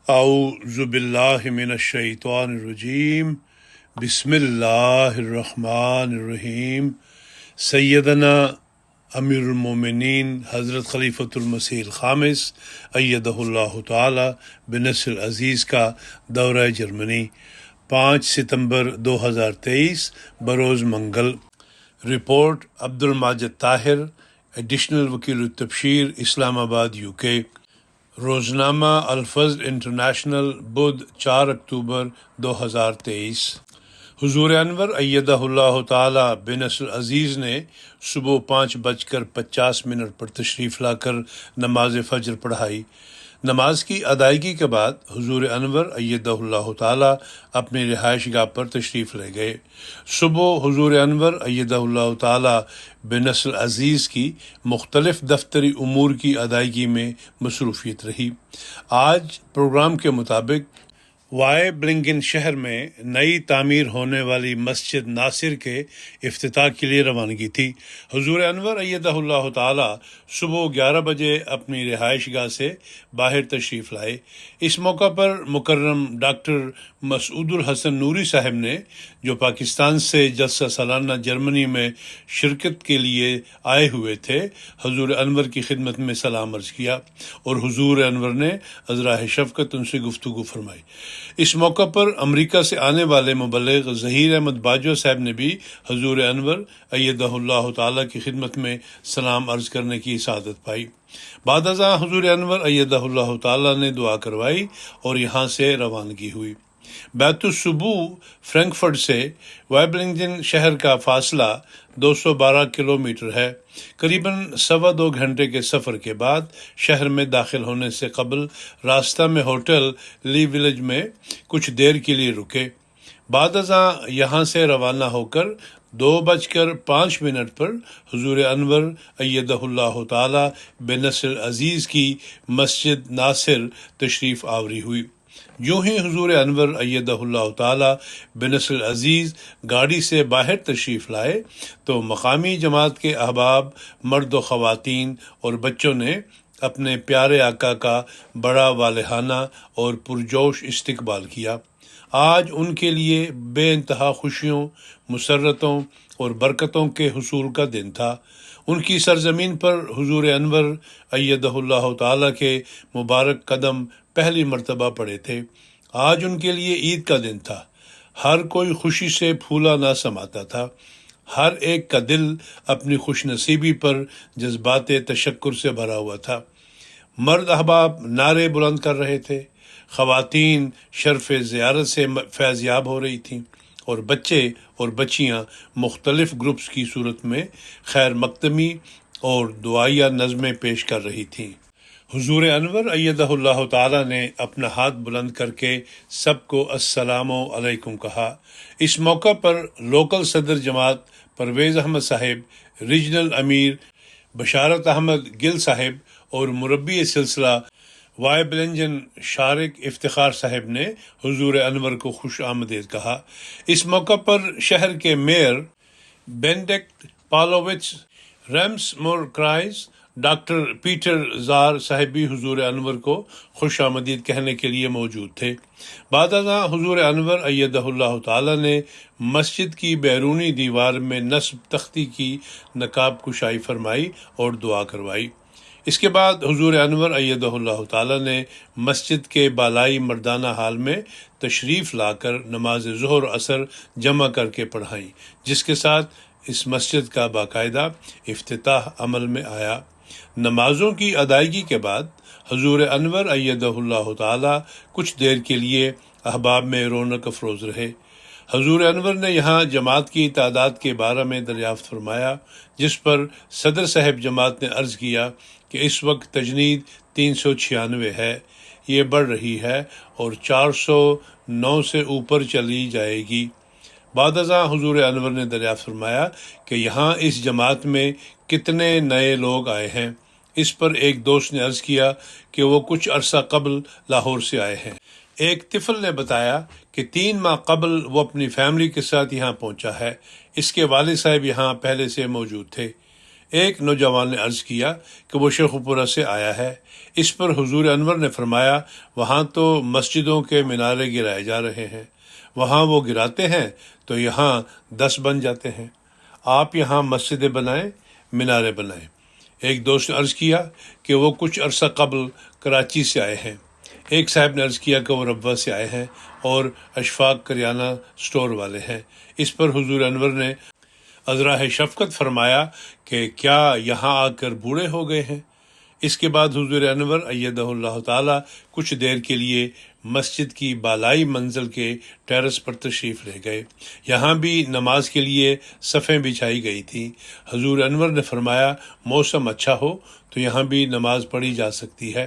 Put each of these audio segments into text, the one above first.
اعوذ باللہ من الشیطان الرجیم بسم اللہ الرحمن الرحیم۔ سیدنا امیر المومنین حضرت خلیفۃ المسیح الخامس ایدہ اللہ تعالی بنصر عزیز کا دورہ جرمنی 5 ستمبر 2023 بروز منگل۔ رپورٹ عبد الماجد طاہر، ایڈیشنل وکیل التبشیر، اسلام آباد، UK۔ روزنامہ الفضل انٹرنیشنل، بدھ 4 اکتوبر 2023۔ حضور انور ایدہ اللہ تعالی بنصر عزیز نے صبح 5:50 پر تشریف لا کر نماز فجر پڑھائی۔ نماز کی ادائیگی کے بعد حضور انور ایدہ اللہ تعالی اپنی رہائش گاہ پر تشریف لے گئے۔ صبح حضور انور ایدہ اللہ تعالی بنصر عزیز کی مختلف دفتری امور کی ادائیگی میں مصروفیت رہی۔ آج پروگرام کے مطابق وائے بلنگن شہر میں نئی تعمیر ہونے والی مسجد ناصر کے افتتاح کے لیے روانگی تھی۔ حضور انور ایدہ اللہ تعالی صبح 11 بجے اپنی رہائش گاہ سے باہر تشریف لائے۔ اس موقع پر مکرم ڈاکٹر مسعود الحسن نوری صاحب نے، جو پاکستان سے جلسہ سالانہ جرمنی میں شرکت کے لیے آئے ہوئے تھے، حضور انور کی خدمت میں سلام عرض کیا اور حضور انور نے عذرائے شفقت ان سے گفتگو فرمائی۔ اس موقع پر امریکہ سے آنے والے مبلغ ظہیر احمد باجوہ صاحب نے بھی حضور انور ایدہ اللہ تعالیٰ کی خدمت میں سلام عرض کرنے کی سعادت پائی۔ بعد ازاں حضور انور ایدہ اللہ تعالیٰ نے دعا کروائی اور یہاں سے روانگی ہوئی۔ بیت الصبو فرینکفرٹ سے وائبلنگن شہر کا فاصلہ 212 کلومیٹر ہے۔ قریباً 2.25 گھنٹے کے سفر کے بعد شہر میں داخل ہونے سے قبل راستہ میں ہوٹل لی ولیج میں کچھ دیر کے لیے رکے۔ بعد ازاں یہاں سے روانہ ہو کر 2:05 پر حضور انور ایدہ اللہ تعالی بنصر عزیز کی مسجد ناصر تشریف آوری ہوئی۔ یوں ہی حضور انور ایدہ اللہ تعالی بنصر عزیز گاڑی سے باہر تشریف لائے تو مقامی جماعت کے احباب، مرد و خواتین اور بچوں نے اپنے پیارے آقا کا بڑا والہانہ اور پرجوش استقبال کیا۔ آج ان کے لیے بے انتہا خوشیوں، مسرتوں اور برکتوں کے حصول کا دن تھا۔ ان کی سرزمین پر حضور انور ایدہ اللہ تعالیٰ کے مبارک قدم پہلی مرتبہ پڑے تھے۔ آج ان کے لیے عید کا دن تھا۔ ہر کوئی خوشی سے پھولا نہ سماتا تھا۔ ہر ایک کا دل اپنی خوش نصیبی پر جذبات تشکر سے بھرا ہوا تھا۔ مرد احباب نعرے بلند کر رہے تھے، خواتین شرف زیارت سے فیض یاب ہو رہی تھیں اور بچے اور بچیاں مختلف گروپس کی صورت میں خیر مقدمی اور دعائیہ نظمیں پیش کر رہی تھیں۔ حضور انور ایدہ اللہ تعالیٰ نے اپنا ہاتھ بلند کر کے سب کو السلام علیکم کہا۔ اس موقع پر لوکل صدر جماعت پرویز احمد صاحب، ریجنل امیر بشارت احمد گل صاحب اور مربی سلسلہ وائبلنجن شارق افتخار صاحب نے حضور انور کو خوش آمدید کہا۔ اس موقع پر شہر کے mayor Benedict پالووچ rims مورکرائز، doctor Peter زار صاحب بھی حضور انور کو خوش آمدید کہنے کے لیے موجود تھے۔ بعد ازاں حضور انور ایدہ اللہ تعالیٰ نے مسجد کی بیرونی دیوار میں نصب تختی کی نقاب کشائی فرمائی اور دعا کروائی۔ اس کے بعد حضور انور ایدہ اللہ تعالیٰ نے مسجد کے بالائی مردانہ ہال میں تشریف لا کر نماز ظہر و عصر جمع کر کے پڑھائیں، جس کے ساتھ اس مسجد کا باقاعدہ افتتاح عمل میں آیا۔ نمازوں کی ادائیگی کے بعد حضور انور ایدہ اللہ تعالی کچھ دیر کے لیے احباب میں رونق افروز رہے۔ حضور انور نے یہاں جماعت کی تعداد کے بارے میں دریافت فرمایا، جس پر صدر صاحب جماعت نے عرض کیا کہ اس وقت تجنید 396 ہے، یہ بڑھ رہی ہے اور 409 سے اوپر چلی جائے گی۔ بعد ازاں حضور انور نے دریافت فرمایا کہ یہاں اس جماعت میں کتنے نئے لوگ آئے ہیں۔ اس پر ایک دوست نے عرض کیا کہ وہ کچھ عرصہ قبل لاہور سے آئے ہیں۔ ایک طفل نے بتایا کہ 3 ماہ قبل وہ اپنی فیملی کے ساتھ یہاں پہنچا ہے۔ اس کے والد صاحب یہاں پہلے سے موجود تھے۔ ایک نوجوان نے عرض کیا کہ وہ شیخ پورہ سے آیا ہے۔ اس پر حضور انور نے فرمایا وہاں تو مسجدوں کے مینارے گرائے جا رہے ہیں، وہاں وہ گراتے ہیں تو یہاں 10 بن جاتے ہیں، آپ یہاں مسجدیں بنائیں، مینارے بنائیں۔ ایک دوست نے عرض کیا کہ وہ کچھ عرصہ قبل کراچی سے آئے ہیں۔ ایک صاحب نے عرض کیا کہ وہ ربوہ سے آئے ہیں اور اشفاق کریانہ سٹور والے ہیں۔ اس پر حضور انور نے ازراہ شفقت فرمایا کہ کیا یہاں آ کر بوڑھے ہو گئے ہیں؟ اس کے بعد حضور انور ایدہ اللہ تعالی کچھ دیر کے لیے مسجد کی بالائی منزل کے ٹیرس پر تشریف لے گئے۔ یہاں بھی نماز کے لیے صفیں بچھائی گئی تھیں۔ حضور انور نے فرمایا موسم اچھا ہو تو یہاں بھی نماز پڑھی جا سکتی ہے۔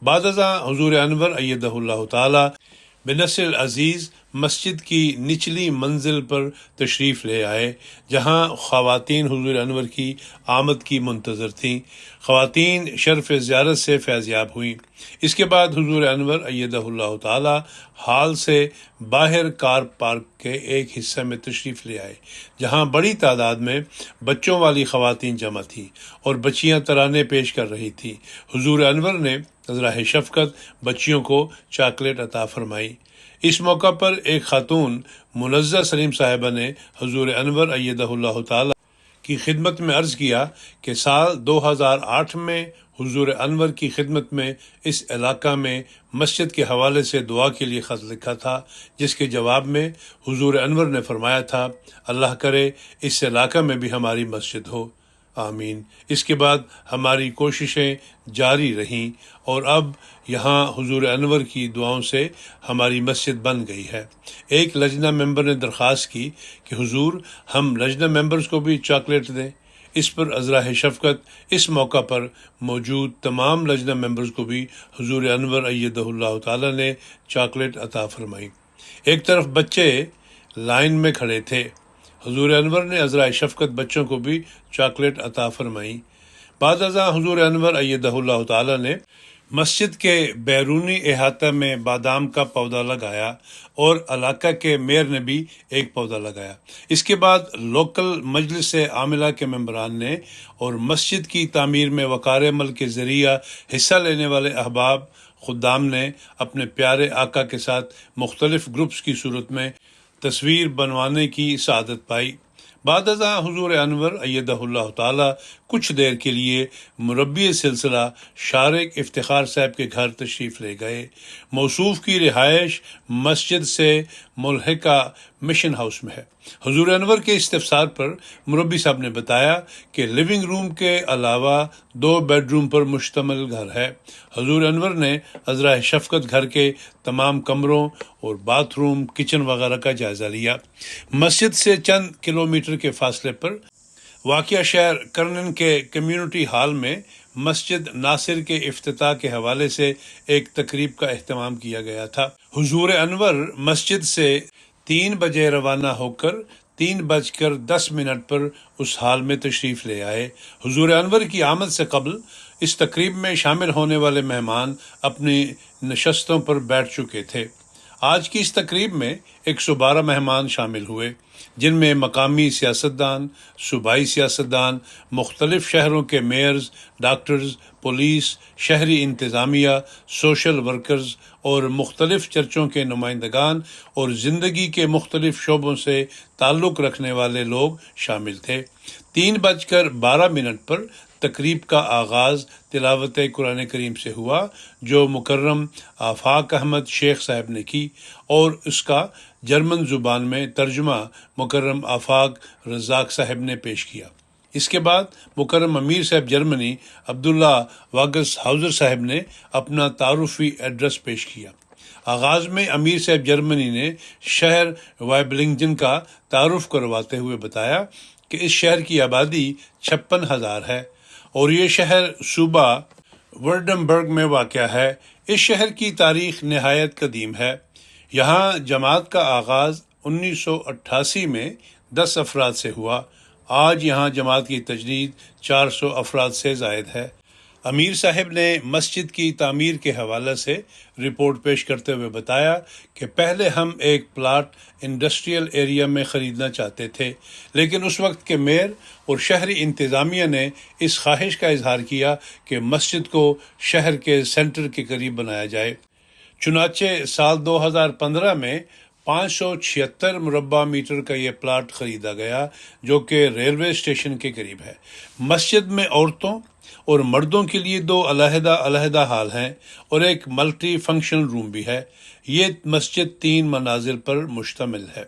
بعد ازاں حضور انور ایدہ اللہ تعالی بنصر العزیز مسجد کی نچلی منزل پر تشریف لے آئے، جہاں خواتین حضور انور کی آمد کی منتظر تھیں۔ خواتین شرف زیارت سے فیضیاب ہوئیں۔ اس کے بعد حضور انور ایدہ اللہ تعالی ہال سے باہر کار پارک کے ایک حصہ میں تشریف لے آئے، جہاں بڑی تعداد میں بچوں والی خواتین جمع تھیں اور بچیاں ترانے پیش کر رہی تھیں۔ حضور انور نے ازراہ شفقت بچیوں کو چاکلیٹ عطا فرمائی۔ اس موقع پر ایک خاتون منزہ سلیم صاحبہ نے حضور انور ایدہ اللہ تعالی کی خدمت میں عرض کیا کہ سال 2008 میں حضور انور کی خدمت میں اس علاقہ میں مسجد کے حوالے سے دعا کے لیے خط لکھا تھا، جس کے جواب میں حضور انور نے فرمایا تھا اللہ کرے اس علاقہ میں بھی ہماری مسجد ہو، آمین۔ اس کے بعد ہماری کوششیں جاری رہیں اور اب یہاں حضور انور کی دعاؤں سے ہماری مسجد بن گئی ہے۔ ایک لجنہ ممبر نے درخواست کی کہ حضور ہم لجنہ ممبرز کو بھی چاکلیٹ دیں۔ اس پر ازراہ شفقت اس موقع پر موجود تمام لجنہ ممبرز کو بھی حضور انور ایدہ اللہ تعالی نے چاکلیٹ عطا فرمائی۔ ایک طرف بچے لائن میں کھڑے تھے، حضور انور نے ازراہ شفقت بچوں کو بھی چاکلیٹ عطا فرمائی۔ بعد ازاں حضور انور ایدہ اللہ تعالی نے مسجد کے بیرونی احاطہ میں بادام کا پودا لگایا اور علاقہ کے میئر نے بھی ایک پودا لگایا۔ اس کے بعد لوکل مجلس عاملہ کے ممبران نے اور مسجد کی تعمیر میں وقار عمل کے ذریعہ حصہ لینے والے احباب خدام نے اپنے پیارے آقا کے ساتھ مختلف گروپس کی صورت میں تصویر بنوانے کی سعادت پائی۔ بعد ازاں حضور انور ایدہ اللہ تعالی کچھ دیر کے لیے مربی سلسلہ شارق افتخار صاحب کے گھر تشریف لے گئے۔ موصوف کی رہائش مسجد سے ملحقہ مشن ہاؤس میں ہے۔ حضور انور کے استفسار پر مربی صاحب نے بتایا کہ لیونگ روم کے علاوہ 2 بیڈ روم پر مشتمل گھر ہے۔ حضور انور نے ازراہ شفقت گھر کے تمام کمروں اور باتھ روم، کچن وغیرہ کا جائزہ لیا۔ مسجد سے چند کلومیٹر کے فاصلے پر واقع شہر کرنن کے کمیونٹی ہال میں مسجد ناصر کے افتتاح کے حوالے سے ایک تقریب کا اہتمام کیا گیا تھا۔ حضور انور مسجد سے 3 بجے روانہ ہو کر 3:10 پر اس ہال میں تشریف لے آئے۔ حضور انور کی آمد سے قبل اس تقریب میں شامل ہونے والے مہمان اپنی نشستوں پر بیٹھ چکے تھے۔ آج کی اس تقریب میں 112 مہمان شامل ہوئے، جن میں مقامی سیاستدان، صوبائی سیاستدان، مختلف شہروں کے میئرز، ڈاکٹرز، پولیس، شہری انتظامیہ، سوشل ورکرز اور مختلف چرچوں کے نمائندگان اور زندگی کے مختلف شعبوں سے تعلق رکھنے والے لوگ شامل تھے۔ 3:12 پر تقریب کا آغاز تلاوت قرآن کریم سے ہوا، جو مکرم آفاق احمد شیخ صاحب نے کی، اور اس کا جرمن زبان میں ترجمہ مکرم آفاق رزاق صاحب نے پیش کیا۔ اس کے بعد مکرم امیر صاحب جرمنی عبداللہ واگس ہاؤزر صاحب نے اپنا تعارفی ایڈریس پیش کیا۔ آغاز میں امیر صاحب جرمنی نے شہر وائبلنگن کا تعارف کرواتے ہوئے بتایا کہ اس شہر کی آبادی 56,000 ہے اور یہ شہر صوبہ ورڈنبرگ میں واقع ہے۔ اس شہر کی تاریخ نہایت قدیم ہے۔ یہاں جماعت کا آغاز 1988 میں 10 افراد سے ہوا۔ آج یہاں جماعت کی تجدید 400 افراد سے زائد ہے۔ امیر صاحب نے مسجد کی تعمیر کے حوالے سے رپورٹ پیش کرتے ہوئے بتایا کہ پہلے ہم ایک پلاٹ انڈسٹریل ایریا میں خریدنا چاہتے تھے، لیکن اس وقت کے میئر اور شہری انتظامیہ نے اس خواہش کا اظہار کیا کہ مسجد کو شہر کے سینٹر کے قریب بنایا جائے۔ چنانچہ سال 2015 میں 576 مربع میٹر کا یہ پلاٹ خریدا گیا، جو کہ ریلوے اسٹیشن کے قریب ہے۔ مسجد میں عورتوں اور مردوں کے لیے 2 علیحدہ ہال ہیں اور ایک ملٹی فنکشن روم بھی ہے۔ یہ مسجد 3 منازل پر مشتمل ہے۔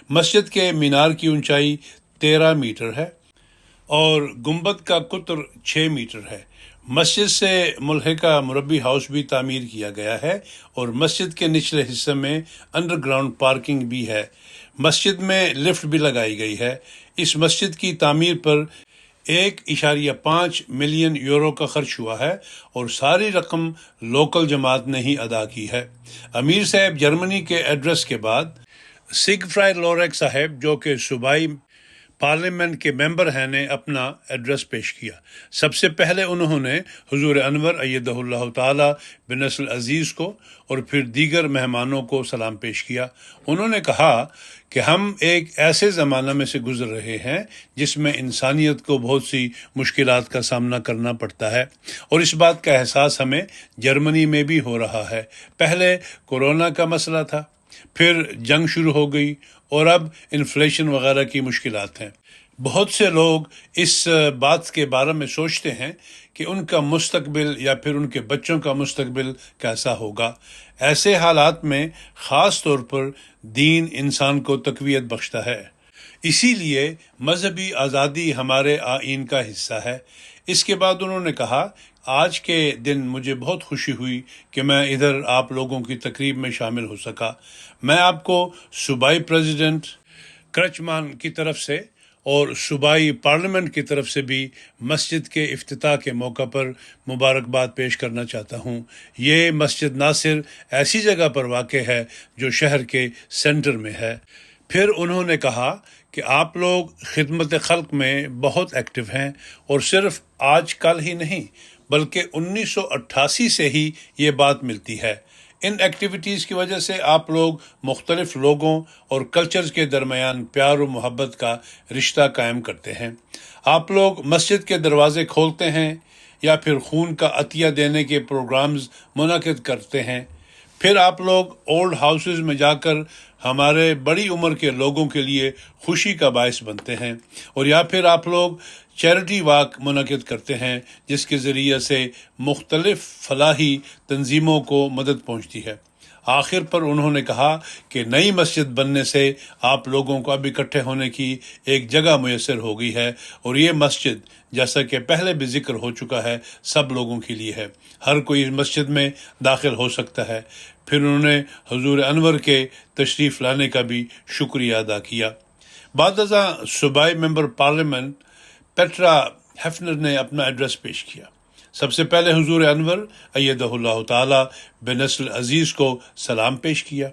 مسجد کے مینار کی اونچائی 13 میٹر ہے اور گنبد کا قطر 6 میٹر ہے۔ مسجد سے ملحقہ مربی ہاؤس بھی تعمیر کیا گیا ہے اور مسجد کے نچلے حصے میں انڈر گراؤنڈ پارکنگ بھی ہے۔ مسجد میں لفٹ بھی لگائی گئی ہے۔ اس مسجد کی تعمیر پر 1.5 ملین یورو کا خرچ ہوا ہے اور ساری رقم لوکل جماعت نے ہی ادا کی ہے۔ امیر صاحب جرمنی کے ایڈریس کے بعد سیگفرائڈ لوریک صاحب، جو کہ صوبائی پارلیمنٹ کے ممبر ہیں، نے اپنا ایڈریس پیش کیا۔ سب سے پہلے انہوں نے حضور انور ایدہ اللہ تعالی بنصر العزیز کو اور پھر دیگر مہمانوں کو سلام پیش کیا۔ انہوں نے کہا کہ ہم ایک ایسے زمانہ میں سے گزر رہے ہیں جس میں انسانیت کو بہت سی مشکلات کا سامنا کرنا پڑتا ہے، اور اس بات کا احساس ہمیں جرمنی میں بھی ہو رہا ہے۔ پہلے کورونا کا مسئلہ تھا، پھر جنگ شروع ہو گئی، اور اب انفلیشن وغیرہ کی مشکلات ہیں۔ بہت سے لوگ اس بات کے بارے میں سوچتے ہیں کہ ان کا مستقبل یا پھر ان کے بچوں کا مستقبل کیسا ہوگا۔ ایسے حالات میں خاص طور پر دین انسان کو تقویت بخشتا ہے۔ اسی لیے مذہبی آزادی ہمارے آئین کا حصہ ہے۔ اس کے بعد انہوں نے کہا، آج کے دن مجھے بہت خوشی ہوئی کہ میں ادھر آپ لوگوں کی تقریب میں شامل ہو سکا۔ میں آپ کو صوبائی پریزیڈنٹ کرچمان کی طرف سے اور صوبائی پارلیمنٹ کی طرف سے بھی مسجد کے افتتاح کے موقع پر مبارکباد پیش کرنا چاہتا ہوں۔ یہ مسجد نہ صرف ایسی جگہ پر واقع ہے جو شہر کے سینٹر میں ہے۔ پھر انہوں نے کہا کہ آپ لوگ خدمت خلق میں بہت ایکٹیو ہیں، اور صرف آج کل ہی نہیں بلکہ 1988 سے ہی یہ بات ملتی ہے۔ ان ایکٹیویٹیز کی وجہ سے آپ لوگ مختلف لوگوں اور کلچرز کے درمیان پیار و محبت کا رشتہ قائم کرتے ہیں۔ آپ لوگ مسجد کے دروازے کھولتے ہیں یا پھر خون کا عطیہ دینے کے پروگرامز منعقد کرتے ہیں۔ پھر آپ لوگ اولڈ ہاؤسز میں جا کر ہمارے بڑی عمر کے لوگوں کے لیے خوشی کا باعث بنتے ہیں، اور یا پھر آپ لوگ چیریٹی واک منعقد کرتے ہیں جس کے ذریعے سے مختلف فلاحی تنظیموں کو مدد پہنچتی ہے۔ آخر پر انہوں نے کہا کہ نئی مسجد بننے سے آپ لوگوں کو اب اکٹھے ہونے کی ایک جگہ میسر ہو گئی ہے، اور یہ مسجد، جیسا کہ پہلے بھی ذکر ہو چکا ہے، سب لوگوں کے لیے ہے۔ ہر کوئی اس مسجد میں داخل ہو سکتا ہے۔ پھر انہوں نے حضور انور کے تشریف لانے کا بھی شکریہ ادا کیا۔ بعد ازاں صوبائی ممبر پارلیمنٹ پیٹرا ہیفنر نے اپنا ایڈریس پیش کیا۔ سب سے پہلے حضور انور ایدہ اللہ تعالی بنصر العزیز کو سلام پیش کیا،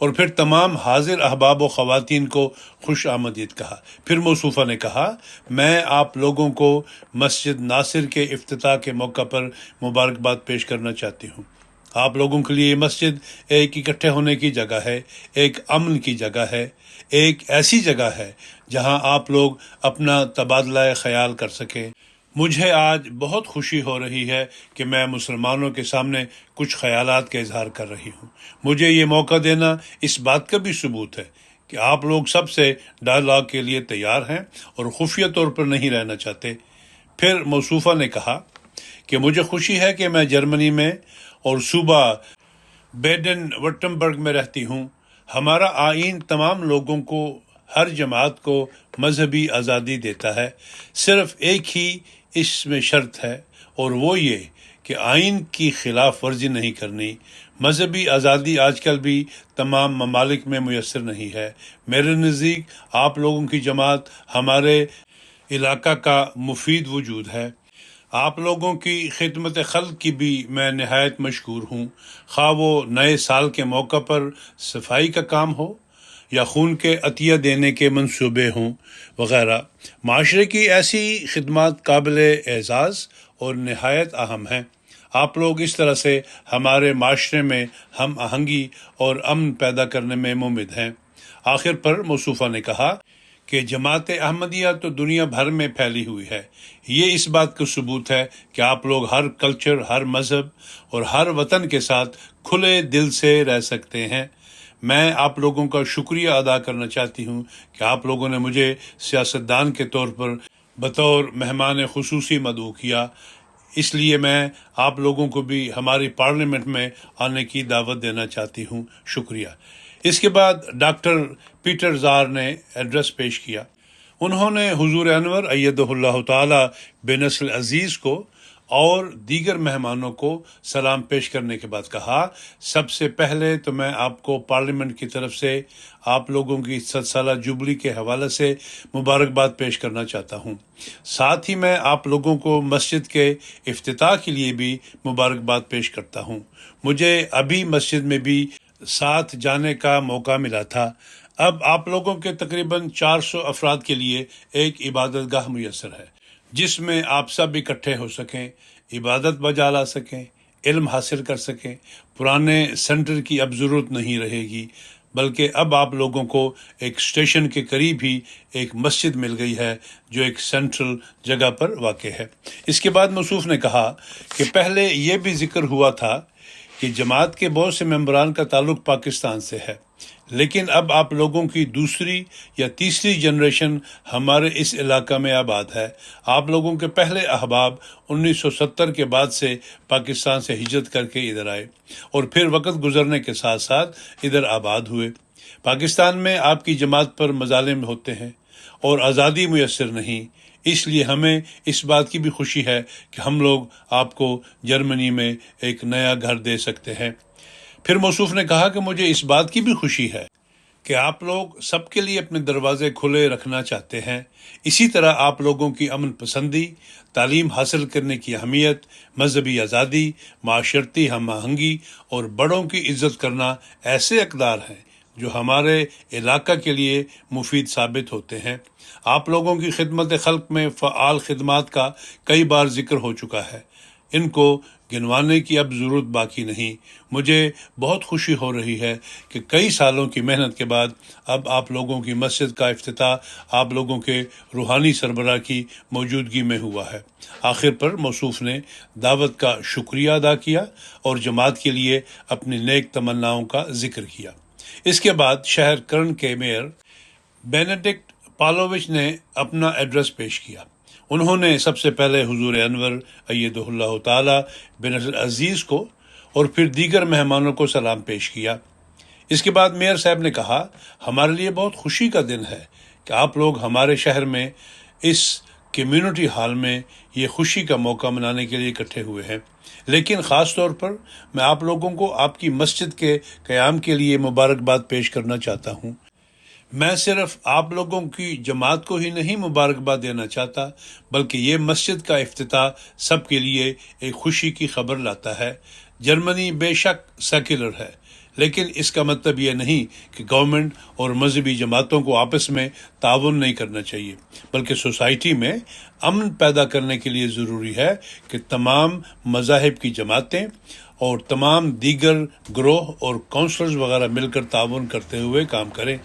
اور پھر تمام حاضر احباب و خواتین کو خوش آمدید کہا۔ پھر موصوفہ نے کہا، میں آپ لوگوں کو مسجد ناصر کے افتتاح کے موقع پر مبارکباد پیش کرنا چاہتی ہوں۔ آپ لوگوں کے لیے یہ مسجد ایک اکٹھے ہونے کی جگہ ہے، ایک امن کی جگہ ہے، ایک ایسی جگہ ہے جہاں آپ لوگ اپنا تبادلہ خیال کر سکیں۔ مجھے آج بہت خوشی ہو رہی ہے کہ میں مسلمانوں کے سامنے کچھ خیالات کا اظہار کر رہی ہوں۔ مجھے یہ موقع دینا اس بات کا بھی ثبوت ہے کہ آپ لوگ سب سے ڈائلاگ کے لیے تیار ہیں اور خفیہ طور پر نہیں رہنا چاہتے۔ پھر موصوفہ نے کہا کہ مجھے خوشی ہے کہ میں جرمنی میں اور صوبہ بیڈن وٹمبرگ میں رہتی ہوں۔ ہمارا آئین تمام لوگوں کو، ہر جماعت کو مذہبی آزادی دیتا ہے۔ صرف ایک ہی اس میں شرط ہے، اور وہ یہ کہ آئین کی خلاف ورزی نہیں کرنی۔ مذہبی آزادی آج کل بھی تمام ممالک میں میسر نہیں ہے۔ میرے نزدیک آپ لوگوں کی جماعت ہمارے علاقہ کا مفید وجود ہے۔ آپ لوگوں کی خدمت خلق کی بھی میں نہایت مشکور ہوں، خواہ وہ نئے سال کے موقع پر صفائی کا کام ہو یا خون کے عطیہ دینے کے منصوبے ہوں وغیرہ۔ معاشرے کی ایسی خدمات قابل اعزاز اور نہایت اہم ہیں۔ آپ لوگ اس طرح سے ہمارے معاشرے میں ہم آہنگی اور امن پیدا کرنے میں ممد ہیں۔ آخر پر مصطفیٰ نے کہا کہ جماعت احمدیہ تو دنیا بھر میں پھیلی ہوئی ہے۔ یہ اس بات کا ثبوت ہے کہ آپ لوگ ہر کلچر، ہر مذہب اور ہر وطن کے ساتھ کھلے دل سے رہ سکتے ہیں۔ میں آپ لوگوں کا شکریہ ادا کرنا چاہتی ہوں کہ آپ لوگوں نے مجھے سیاستدان کے طور پر بطور مہمان خصوصی مدعو کیا، اس لیے میں آپ لوگوں کو بھی ہماری پارلیمنٹ میں آنے کی دعوت دینا چاہتی ہوں۔ شکریہ۔ اس کے بعد ڈاکٹر پیٹر زار نے ایڈریس پیش کیا۔ انہوں نے حضور انور ایدہ اللہ تعالی بنصر عزیز کو اور دیگر مہمانوں کو سلام پیش کرنے کے بعد کہا، سب سے پہلے تو میں آپ کو پارلیمنٹ کی طرف سے آپ لوگوں کی 100 سالہ جوبلی کے حوالے سے مبارکباد پیش کرنا چاہتا ہوں۔ ساتھ ہی میں آپ لوگوں کو مسجد کے افتتاح کے لیے بھی مبارکباد پیش کرتا ہوں۔ مجھے ابھی مسجد میں بھی ساتھ جانے کا موقع ملا تھا۔ اب آپ لوگوں کے تقریباً 400 افراد کے لیے ایک عبادت گاہ میسر ہے، جس میں آپ سب اکٹھے ہو سکیں، عبادت بجا لا سکیں، علم حاصل کر سکیں۔ پرانے سینٹر کی اب ضرورت نہیں رہے گی، بلکہ اب آپ لوگوں کو ایک اسٹیشن کے قریب ہی ایک مسجد مل گئی ہے جو ایک سینٹرل جگہ پر واقع ہے۔ اس کے بعد مصطفیٰ نے کہا کہ پہلے یہ بھی ذکر ہوا تھا کہ جماعت کے بہت سے ممبران کا تعلق پاکستان سے ہے، لیکن اب آپ لوگوں کی دوسری یا تیسری جنریشن ہمارے اس علاقہ میں آباد ہے۔ آپ لوگوں کے پہلے احباب 1970 کے بعد سے پاکستان سے ہجرت کر کے ادھر آئے اور پھر وقت گزرنے کے ساتھ ساتھ ادھر آباد ہوئے۔ پاکستان میں آپ کی جماعت پر مظالم ہوتے ہیں اور آزادی میسر نہیں، اس لیے ہمیں اس بات کی بھی خوشی ہے کہ ہم لوگ آپ کو جرمنی میں ایک نیا گھر دے سکتے ہیں۔ پھر مصطفیٰ نے کہا کہ مجھے اس بات کی بھی خوشی ہے کہ آپ لوگ سب کے لیے اپنے دروازے کھلے رکھنا چاہتے ہیں۔ اسی طرح آپ لوگوں کی امن پسندی، تعلیم حاصل کرنے کی اہمیت، مذہبی آزادی، معاشرتی ہم آہنگی اور بڑوں کی عزت کرنا ایسے اقدار ہیں جو ہمارے علاقہ کے لیے مفید ثابت ہوتے ہیں۔ آپ لوگوں کی خدمت خلق میں فعال خدمات کا کئی بار ذکر ہو چکا ہے، ان کو گنوانے کی اب ضرورت باقی نہیں۔ مجھے بہت خوشی ہو رہی ہے کہ کئی سالوں کی محنت کے بعد اب آپ لوگوں کی مسجد کا افتتاح آپ لوگوں کے روحانی سربراہ کی موجودگی میں ہوا ہے۔ آخر پر مصطفیٰ نے دعوت کا شکریہ ادا کیا اور جماعت کے لیے اپنی نیک تمناؤں کا ذکر کیا۔ اس کے بعد شہر کرن کے میئر بینیڈکٹ پالوچ نے اپنا ایڈریس پیش کیا۔ انہوں نے سب سے پہلے حضور انور ایدہ اللہ تعالی بنصر عزیز کو اور پھر دیگر مہمانوں کو سلام پیش کیا۔ اس کے بعد میئر صاحب نے کہا، ہمارے لیے بہت خوشی کا دن ہے کہ آپ لوگ ہمارے شہر میں اس کمیونٹی ہال میں یہ خوشی کا موقع منانے کے لیے اکٹھے ہوئے ہیں، لیکن خاص طور پر میں آپ لوگوں کو آپ کی مسجد کے قیام کے لیے مبارکباد پیش کرنا چاہتا ہوں۔ میں صرف آپ لوگوں کی جماعت کو ہی نہیں مبارکباد دینا چاہتا، بلکہ یہ مسجد کا افتتاح سب کے لیے ایک خوشی کی خبر لاتا ہے۔ جرمنی بے شک سیکولر ہے، لیکن اس کا مطلب یہ نہیں کہ گورنمنٹ اور مذہبی جماعتوں کو آپس میں تعاون نہیں کرنا چاہیے، بلکہ سوسائٹی میں امن پیدا کرنے کے لیے ضروری ہے کہ تمام مذاہب کی جماعتیں اور تمام دیگر گروہ اور کونسلرز وغیرہ مل کر تعاون کرتے ہوئے کام کریں۔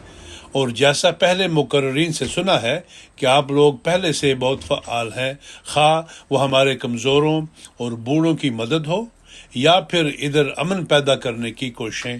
اور جیسا پہلے مقررین سے سنا ہے کہ آپ لوگ پہلے سے بہت فعال ہیں، خواہ وہ ہمارے کمزوروں اور بوڑھوں کی مدد ہو یا پھر ادھر امن پیدا کرنے کی کوششیں۔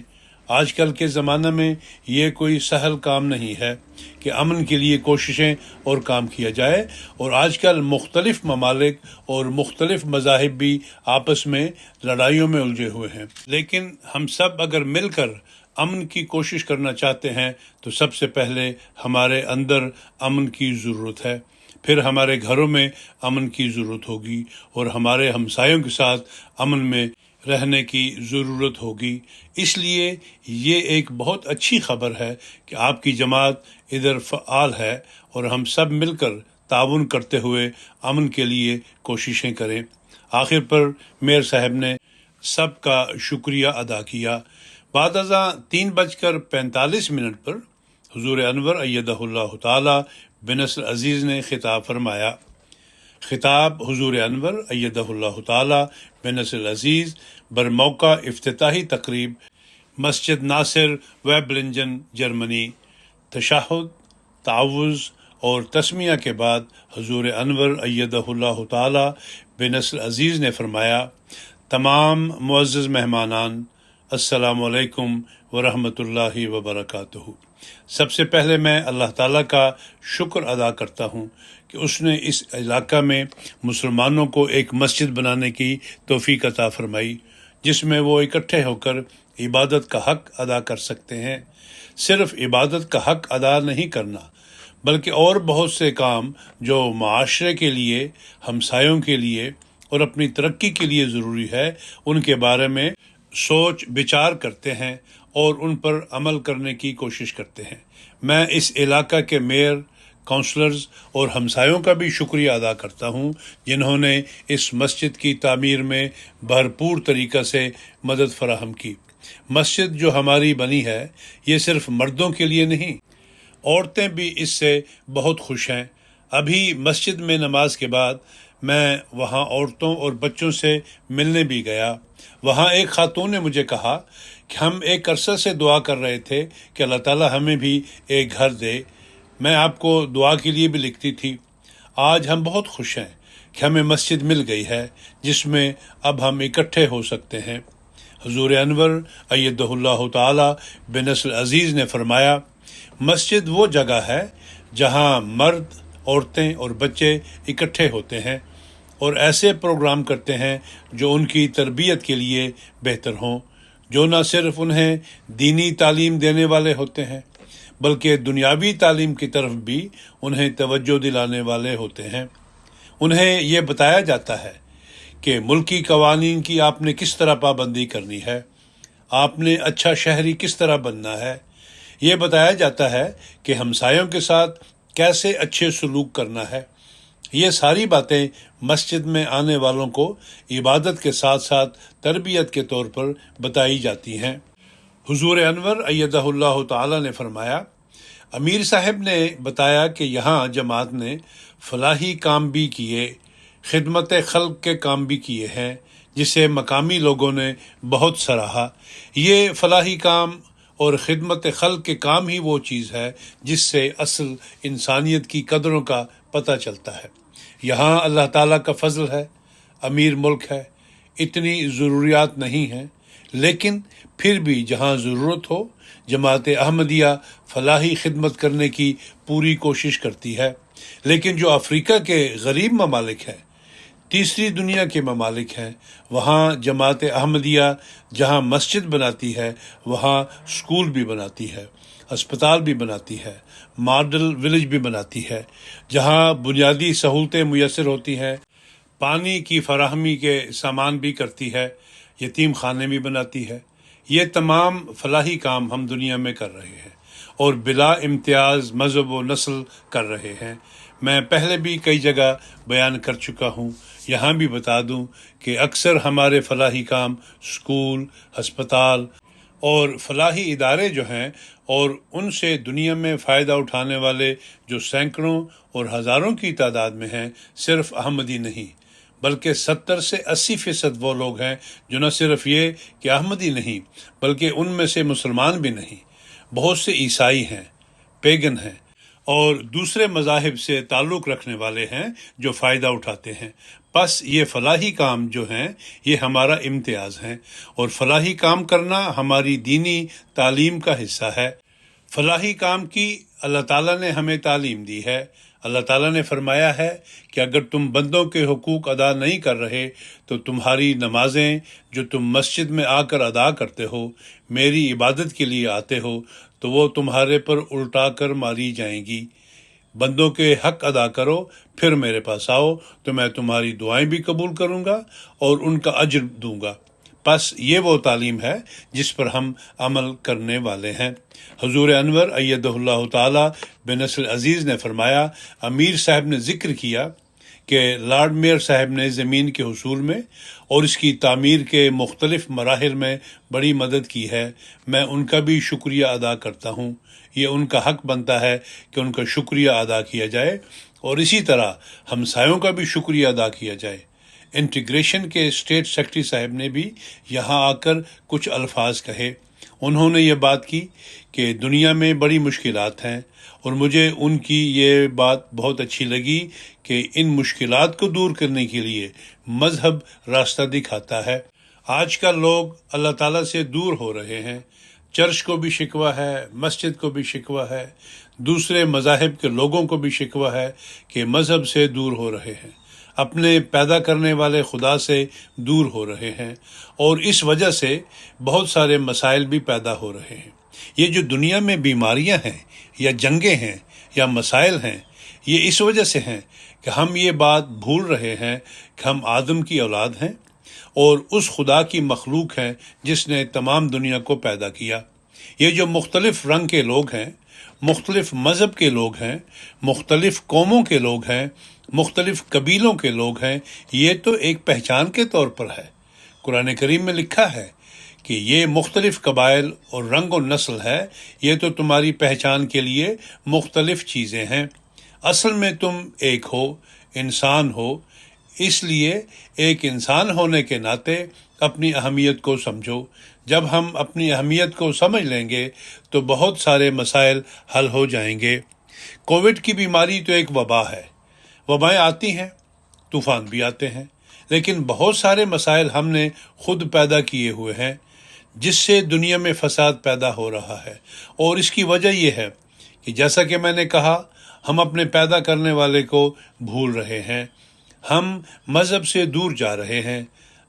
آج کل کے زمانے میں یہ کوئی سہل کام نہیں ہے کہ امن کے لیے کوششیں اور کام کیا جائے، اور آج کل مختلف ممالک اور مختلف مذاہب بھی آپس میں لڑائیوں میں الجھے ہوئے ہیں، لیکن ہم سب اگر مل کر امن کی کوشش کرنا چاہتے ہیں تو سب سے پہلے ہمارے اندر امن کی ضرورت ہے، پھر ہمارے گھروں میں امن کی ضرورت ہوگی اور ہمارے ہمسایوں کے ساتھ امن میں رہنے کی ضرورت ہوگی۔ اس لیے یہ ایک بہت اچھی خبر ہے کہ آپ کی جماعت ادھر فعال ہے اور ہم سب مل کر تعاون کرتے ہوئے امن کے لیے کوششیں کریں۔ آخر پر میئر صاحب نے سب کا شکریہ ادا کیا۔ بعد ازاں 3:45 پر حضور انور ایدہ اللہ تعالی بنصر عزیز نے خطاب فرمایا، خطاب حضور انور ایدہ اللہ تعالی بنصر العزیز برموقع افتتاحی تقریب مسجد ناصر ویبلنجن جرمنی۔ تشہد، تعوذ اور تسمیہ کے بعد حضور انور ایدہ اللہ تعالی بنصر العزیز نے فرمایا: تمام معزز مہمانان، السلام علیکم ورحمۃ اللہ وبرکاتہ۔ سب سے پہلے میں اللہ تعالیٰ کا شکر ادا کرتا ہوں کہ اس نے اس علاقہ میں مسلمانوں کو ایک مسجد بنانے کی توفیق عطا فرمائی، جس میں وہ اکٹھے ہو کر عبادت کا حق ادا کر سکتے ہیں۔ صرف عبادت کا حق ادا نہیں کرنا، بلکہ اور بہت سے کام جو معاشرے کے لیے، ہمسایوں کے لیے اور اپنی ترقی کے لیے ضروری ہے، ان کے بارے میں سوچ بچار کرتے ہیں اور ان پر عمل کرنے کی کوشش کرتے ہیں۔ میں اس علاقہ کے میئر، کونسلرز اور ہمسایوں کا بھی شکریہ ادا کرتا ہوں، جنہوں نے اس مسجد کی تعمیر میں بھرپور طریقہ سے مدد فراہم کی۔ مسجد جو ہماری بنی ہے، یہ صرف مردوں کے لیے نہیں، عورتیں بھی اس سے بہت خوش ہیں۔ ابھی مسجد میں نماز کے بعد میں وہاں عورتوں اور بچوں سے ملنے بھی گیا۔ وہاں ایک خاتون نے مجھے کہا کہ ہم ایک عرصہ سے دعا کر رہے تھے کہ اللہ تعالیٰ ہمیں بھی ایک گھر دے۔ میں آپ کو دعا کے لیے بھی لکھتی تھی۔ آج ہم بہت خوش ہیں کہ ہمیں مسجد مل گئی ہے جس میں اب ہم اکٹھے ہو سکتے ہیں۔ حضور انور ایدہ اللہ تعالی بنصر العزیز نے فرمایا: مسجد وہ جگہ ہے جہاں مرد، عورتیں اور بچے اکٹھے ہوتے ہیں اور ایسے پروگرام کرتے ہیں جو ان کی تربیت کے لیے بہتر ہوں، جو نہ صرف انہیں دینی تعلیم دینے والے ہوتے ہیں بلکہ دنیاوی تعلیم کی طرف بھی انہیں توجہ دلانے والے ہوتے ہیں۔ انہیں یہ بتایا جاتا ہے کہ ملکی قوانین کی آپ نے کس طرح پابندی کرنی ہے، آپ نے اچھا شہری کس طرح بننا ہے۔ یہ بتایا جاتا ہے کہ ہمسایوں کے ساتھ کیسے اچھے سلوک کرنا ہے۔ یہ ساری باتیں مسجد میں آنے والوں کو عبادت کے ساتھ ساتھ تربیت کے طور پر بتائی جاتی ہیں۔ حضور انور ایدہ اللہ تعالی نے فرمایا: امیر صاحب نے بتایا کہ یہاں جماعت نے فلاحی کام بھی کیے، خدمت خلق کے کام بھی کیے ہیں، جسے مقامی لوگوں نے بہت سراہا۔ یہ فلاحی کام اور خدمت خلق کے کام ہی وہ چیز ہے جس سے اصل انسانیت کی قدروں کا پتہ چلتا ہے۔ یہاں اللہ تعالیٰ کا فضل ہے، امیر ملک ہے، اتنی ضروریات نہیں ہیں، لیکن پھر بھی جہاں ضرورت ہو، جماعت احمدیہ فلاحی خدمت کرنے کی پوری کوشش کرتی ہے۔ لیکن جو افریقہ کے غریب ممالک ہیں، تیسری دنیا کے ممالک ہیں، وہاں جماعت احمدیہ جہاں مسجد بناتی ہے، وہاں اسکول بھی بناتی ہے، ہسپتال بھی بناتی ہے، ماڈل ولیج بھی بناتی ہے، جہاں بنیادی سہولتیں میسر ہوتی ہیں، پانی کی فراہمی کے سامان بھی کرتی ہے، یتیم خانے بھی بناتی ہے۔ یہ تمام فلاحی کام ہم دنیا میں کر رہے ہیں اور بلا امتیاز مذہب و نسل کر رہے ہیں۔ میں پہلے بھی کئی جگہ بیان کر چکا ہوں، یہاں بھی بتا دوں کہ اکثر ہمارے فلاحی کام اسکول، ہسپتال اور فلاحی ادارے جو ہیں، اور ان سے دنیا میں فائدہ اٹھانے والے جو سینکڑوں اور ہزاروں کی تعداد میں ہیں، صرف احمدی نہیں بلکہ 70 سے 80% وہ لوگ ہیں جو نہ صرف یہ کہ احمدی نہیں بلکہ ان میں سے مسلمان بھی نہیں، بہت سے عیسائی ہیں، پیگن ہیں اور دوسرے مذاہب سے تعلق رکھنے والے ہیں جو فائدہ اٹھاتے ہیں۔ بس یہ فلاحی کام جو ہیں، یہ ہمارا امتیاز ہیں، اور فلاحی کام کرنا ہماری دینی تعلیم کا حصہ ہے۔ فلاحی کام کی اللہ تعالیٰ نے ہمیں تعلیم دی ہے۔ اللہ تعالیٰ نے فرمایا ہے کہ اگر تم بندوں کے حقوق ادا نہیں کر رہے تو تمہاری نمازیں جو تم مسجد میں آ کر ادا کرتے ہو، میری عبادت کے لیے آتے ہو، تو وہ تمہارے پر الٹا کر ماری جائیں گی۔ بندوں کے حق ادا کرو، پھر میرے پاس آؤ تو میں تمہاری دعائیں بھی قبول کروں گا اور ان کا اجر دوں گا۔ بس یہ وہ تعلیم ہے جس پر ہم عمل کرنے والے ہیں۔ حضور انور ایدہ اللہ تعالی بنصر العزیز نے فرمایا، امیر صاحب نے ذکر کیا کہ لارڈ میئر صاحب نے زمین کے حصول میں اور اس کی تعمیر کے مختلف مراحل میں بڑی مدد کی ہے، میں ان کا بھی شکریہ ادا کرتا ہوں۔ یہ ان کا حق بنتا ہے کہ ان کا شکریہ ادا کیا جائے، اور اسی طرح ہمسایوں کا بھی شکریہ ادا کیا جائے۔ انٹیگریشن کے اسٹیٹ سیکرٹری صاحب نے بھی یہاں آ کر کچھ الفاظ کہے۔ انہوں نے یہ بات کی کہ دنیا میں بڑی مشکلات ہیں، اور مجھے ان کی یہ بات بہت اچھی لگی کہ ان مشکلات کو دور کرنے کے لیے مذہب راستہ دکھاتا ہے۔ آج کل لوگ اللہ تعالیٰ سے دور ہو رہے ہیں، چرچ کو بھی شکوہ ہے، مسجد کو بھی شکوہ ہے، دوسرے مذاہب کے لوگوں کو بھی شکوہ ہے کہ مذہب سے دور ہو رہے ہیں، اپنے پیدا کرنے والے خدا سے دور ہو رہے ہیں، اور اس وجہ سے بہت سارے مسائل بھی پیدا ہو رہے ہیں۔ یہ جو دنیا میں بیماریاں ہیں یا جنگیں ہیں یا مسائل ہیں، یہ اس وجہ سے ہیں کہ ہم یہ بات بھول رہے ہیں کہ ہم آدم کی اولاد ہیں اور اس خدا کی مخلوق ہیں جس نے تمام دنیا کو پیدا کیا۔ یہ جو مختلف رنگ کے لوگ ہیں، مختلف مذہب کے لوگ ہیں، مختلف قوموں کے لوگ ہیں، مختلف قبیلوں کے لوگ ہیں، یہ تو ایک پہچان کے طور پر ہے۔ قرآن کریم میں لکھا ہے کہ یہ مختلف قبائل اور رنگ و نسل ہے، یہ تو تمہاری پہچان کے لیے مختلف چیزیں ہیں، اصل میں تم ایک ہو، انسان ہو۔ اس لیے ایک انسان ہونے کے ناطے اپنی اہمیت کو سمجھو۔ جب ہم اپنی اہمیت کو سمجھ لیں گے تو بہت سارے مسائل حل ہو جائیں گے۔ کووڈ کی بیماری تو ایک وبا ہے، وبائیں آتی ہیں، طوفان بھی آتے ہیں، لیکن بہت سارے مسائل ہم نے خود پیدا کیے ہوئے ہیں جس سے دنیا میں فساد پیدا ہو رہا ہے، اور اس کی وجہ یہ ہے کہ جیسا کہ میں نے کہا، ہم اپنے پیدا کرنے والے کو بھول رہے ہیں، ہم مذہب سے دور جا رہے ہیں۔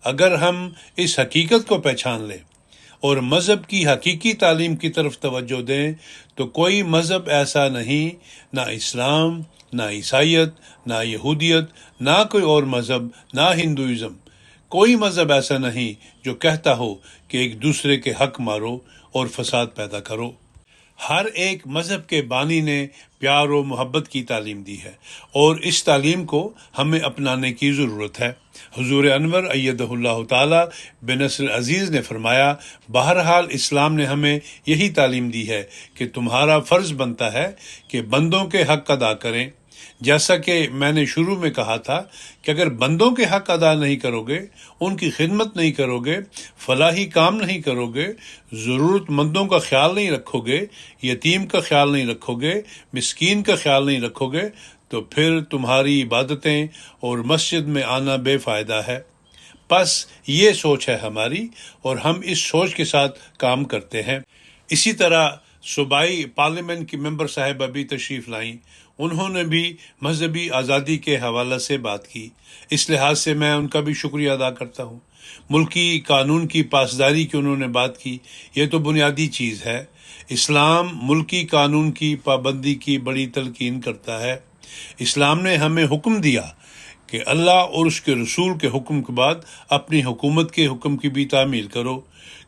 اگر ہم اس حقیقت کو پہچان لیں اور مذہب کی حقیقی تعلیم کی طرف توجہ دیں تو کوئی مذہب ایسا نہیں، نہ اسلام، نہ عیسائیت، نہ یہودیت، نہ کوئی اور مذہب، نہ ہندوازم، کوئی مذہب ایسا نہیں جو کہتا ہو کہ ایک دوسرے کے حق مارو اور فساد پیدا کرو۔ ہر ایک مذہب کے بانی نے پیار و محبت کی تعلیم دی ہے، اور اس تعلیم کو ہمیں اپنانے کی ضرورت ہے۔ حضور انور ایدہ اللہ تعالی بنصر عزیز نے فرمایا، بہرحال اسلام نے ہمیں یہی تعلیم دی ہے کہ تمہارا فرض بنتا ہے کہ بندوں کے حق ادا کریں۔ جیسا کہ میں نے شروع میں کہا تھا کہ اگر بندوں کے حق ادا نہیں کرو گے، ان کی خدمت نہیں کرو گے، فلاحی کام نہیں کرو گے، ضرورت مندوں کا خیال نہیں رکھو گے، یتیم کا خیال نہیں رکھو گے، مسکین کا خیال نہیں رکھو گے، تو پھر تمہاری عبادتیں اور مسجد میں آنا بے فائدہ ہے۔ بس یہ سوچ ہے ہماری، اور ہم اس سوچ کے ساتھ کام کرتے ہیں۔ اسی طرح صوبائی پارلیمنٹ کی ممبر صاحب ابھی تشریف لائیں، انہوں نے بھی مذہبی آزادی کے حوالے سے بات کی۔ اس لحاظ سے میں ان کا بھی شکریہ ادا کرتا ہوں۔ ملکی قانون کی پاسداری کی انہوں نے بات کی، یہ تو بنیادی چیز ہے۔ اسلام ملکی قانون کی پابندی کی بڑی تلقین کرتا ہے۔ اسلام نے ہمیں حکم دیا کہ اللہ اور اس کے رسول کے حکم کے بعد اپنی حکومت کے حکم کی بھی تعمیل کرو،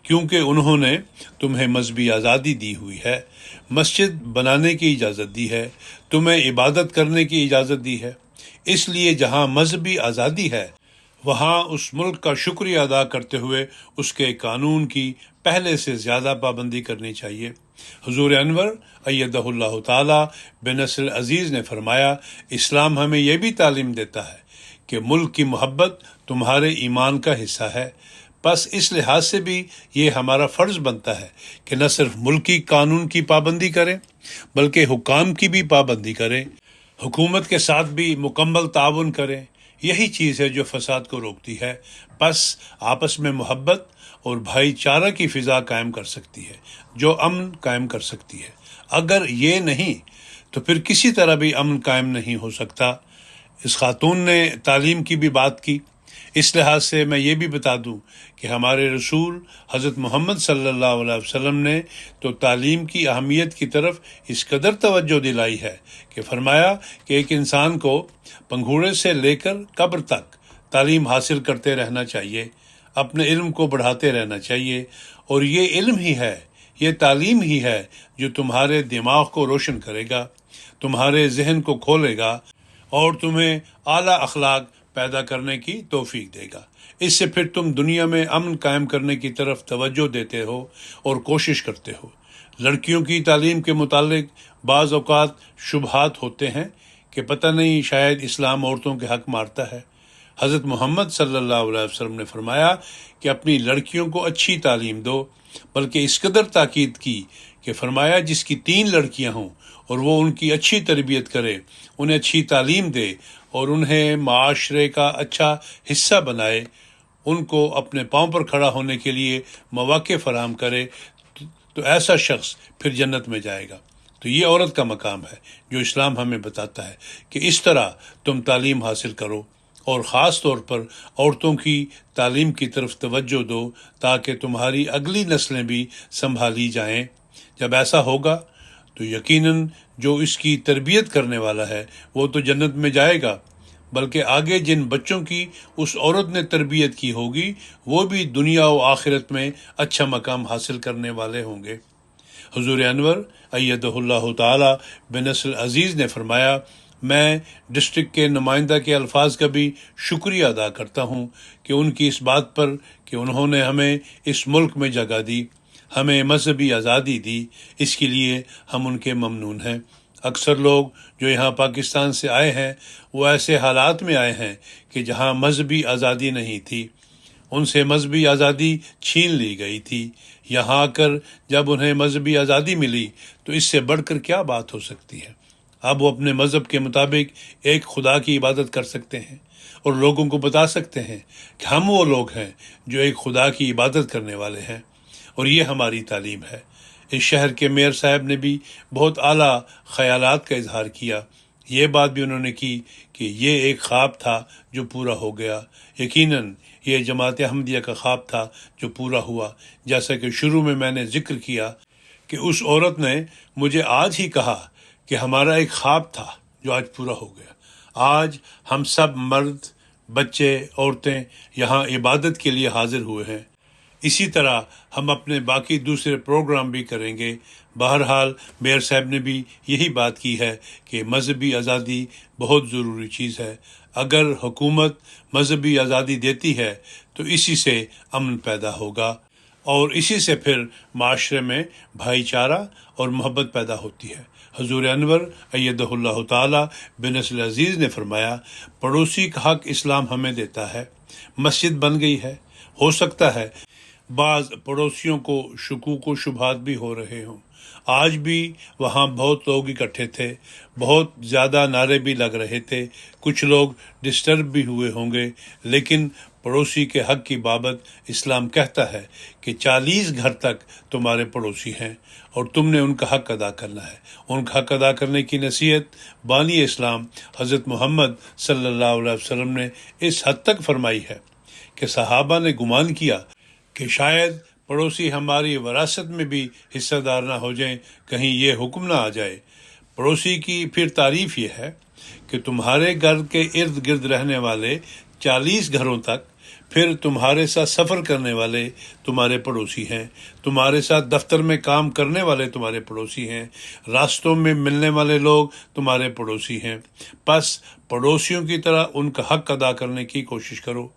کیونکہ انہوں نے تمہیں مذہبی آزادی دی ہوئی ہے، مسجد بنانے کی اجازت دی ہے، تمہیں عبادت کرنے کی اجازت دی ہے۔ اس لیے جہاں مذہبی آزادی ہے وہاں اس ملک کا شکریہ ادا کرتے ہوئے اس کے قانون کی پہلے سے زیادہ پابندی کرنی چاہیے۔ حضور انور ایدہ اللہ تعالی بنصر عزیز نے فرمایا، اسلام ہمیں یہ بھی تعلیم دیتا ہے کہ ملک کی محبت تمہارے ایمان کا حصہ ہے۔ بس اس لحاظ سے بھی یہ ہمارا فرض بنتا ہے کہ نہ صرف ملکی قانون کی پابندی کریں بلکہ حکام کی بھی پابندی کریں، حکومت کے ساتھ بھی مکمل تعاون کریں۔ یہی چیز ہے جو فساد کو روکتی ہے۔ بس آپس میں محبت اور بھائی چارہ کی فضا قائم کر سکتی ہے جو امن قائم کر سکتی ہے۔ اگر یہ نہیں تو پھر کسی طرح بھی امن قائم نہیں ہو سکتا۔ اس خاتون نے تعلیم کی بھی بات کی۔ اس لحاظ سے میں یہ بھی بتا دوں کہ ہمارے رسول حضرت محمد صلی اللہ علیہ وسلم نے تو تعلیم کی اہمیت کی طرف اس قدر توجہ دلائی ہے کہ فرمایا کہ ایک انسان کو پنگھوڑے سے لے کر قبر تک تعلیم حاصل کرتے رہنا چاہیے، اپنے علم کو بڑھاتے رہنا چاہیے، اور یہ علم ہی ہے، یہ تعلیم ہی ہے جو تمہارے دماغ کو روشن کرے گا، تمہارے ذہن کو کھولے گا، اور تمہیں اعلیٰ اخلاق پیدا کرنے کی توفیق دے گا۔ اس سے پھر تم دنیا میں امن قائم کرنے کی طرف توجہ دیتے ہو اور کوشش کرتے ہو۔ لڑکیوں کی تعلیم کے متعلق بعض اوقات شبہات ہوتے ہیں کہ پتہ نہیں شاید اسلام عورتوں کے حق مارتا ہے۔ حضرت محمد صلی اللہ علیہ وسلم نے فرمایا کہ اپنی لڑکیوں کو اچھی تعلیم دو، بلکہ اس قدر تاکید کی کہ فرمایا جس کی 3 لڑکیاں ہوں اور وہ ان کی اچھی تربیت کرے، انہیں اچھی تعلیم دے اور انہیں معاشرے کا اچھا حصہ بنائے، ان کو اپنے پاؤں پر کھڑا ہونے کے لیے مواقع فراہم کرے، تو ایسا شخص پھر جنت میں جائے گا۔ تو یہ عورت کا مقام ہے جو اسلام ہمیں بتاتا ہے کہ اس طرح تم تعلیم حاصل کرو، اور خاص طور پر عورتوں کی تعلیم کی طرف توجہ دو تاکہ تمہاری اگلی نسلیں بھی سنبھالی جائیں۔ جب ایسا ہوگا تو یقیناً جو اس کی تربیت کرنے والا ہے وہ تو جنت میں جائے گا، بلکہ آگے جن بچوں کی اس عورت نے تربیت کی ہوگی وہ بھی دنیا و آخرت میں اچھا مقام حاصل کرنے والے ہوں گے۔ حضور انور ایدہ اللہ تعالی بنصر عزیز نے فرمایا، میں ڈسٹرکٹ کے نمائندہ کے الفاظ کا بھی شکریہ ادا کرتا ہوں کہ ان کی اس بات پر کہ انہوں نے ہمیں اس ملک میں جگہ دی، ہمیں مذہبی آزادی دی، اس کے لیے ہم ان کے ممنون ہیں۔ اکثر لوگ جو یہاں پاکستان سے آئے ہیں وہ ایسے حالات میں آئے ہیں کہ جہاں مذہبی آزادی نہیں تھی، ان سے مذہبی آزادی چھین لی گئی تھی۔ یہاں آ کر جب انہیں مذہبی آزادی ملی تو اس سے بڑھ کر کیا بات ہو سکتی ہے؟ اب وہ اپنے مذہب کے مطابق ایک خدا کی عبادت کر سکتے ہیں اور لوگوں کو بتا سکتے ہیں کہ ہم وہ لوگ ہیں جو ایک خدا کی عبادت کرنے والے ہیں، اور یہ ہماری تعلیم ہے۔ اس شہر کے میئر صاحب نے بھی بہت اعلیٰ خیالات کا اظہار کیا۔ یہ بات بھی انہوں نے کی کہ یہ ایک خواب تھا جو پورا ہو گیا۔ یقیناً یہ جماعت احمدیہ کا خواب تھا جو پورا ہوا، جیسا کہ شروع میں نے ذکر کیا کہ اس عورت نے مجھے آج ہی کہا کہ ہمارا ایک خواب تھا جو آج پورا ہو گیا۔ آج ہم سب مرد، بچے، عورتیں یہاں عبادت کے لیے حاضر ہوئے ہیں۔ اسی طرح ہم اپنے باقی دوسرے پروگرام بھی کریں گے۔ بہرحال میئر صاحب نے بھی یہی بات کی ہے کہ مذہبی آزادی بہت ضروری چیز ہے۔ اگر حکومت مذہبی آزادی دیتی ہے تو اسی سے امن پیدا ہوگا، اور اسی سے پھر معاشرے میں بھائی چارہ اور محبت پیدا ہوتی ہے۔ حضور انور ایدہ اللہ تعالی بنصر عزیز نے فرمایا، پڑوسی کا حق اسلام ہمیں دیتا ہے۔ مسجد بن گئی ہے، ہو سکتا ہے بعض پڑوسیوں کو شکوک و شبہات بھی ہو رہے ہوں۔ آج بھی وہاں بہت لوگ اکٹھے تھے، بہت زیادہ نعرے بھی لگ رہے تھے، کچھ لوگ ڈسٹرب بھی ہوئے ہوں گے، لیکن پڑوسی کے حق کی بابت اسلام کہتا ہے کہ 40 گھر تک تمہارے پڑوسی ہیں اور تم نے ان کا حق ادا کرنا ہے۔ ان کا حق ادا کرنے کی نصیحت بانی اسلام حضرت محمد صلی اللہ علیہ وسلم نے اس حد تک فرمائی ہے کہ صحابہ نے گمان کیا کہ شاید پڑوسی ہماری وراثت میں بھی حصہ دار نہ ہو جائیں، کہیں یہ حکم نہ آ جائے۔ پڑوسی کی پھر تعریف یہ ہے کہ تمہارے گھر کے ارد گرد رہنے والے 40 گھروں تک، پھر تمہارے ساتھ سفر کرنے والے تمہارے پڑوسی ہیں، تمہارے ساتھ دفتر میں کام کرنے والے تمہارے پڑوسی ہیں، راستوں میں ملنے والے لوگ تمہارے پڑوسی ہیں۔ پس پڑوسیوں کی طرح ان کا حق ادا کرنے کی کوشش کرو۔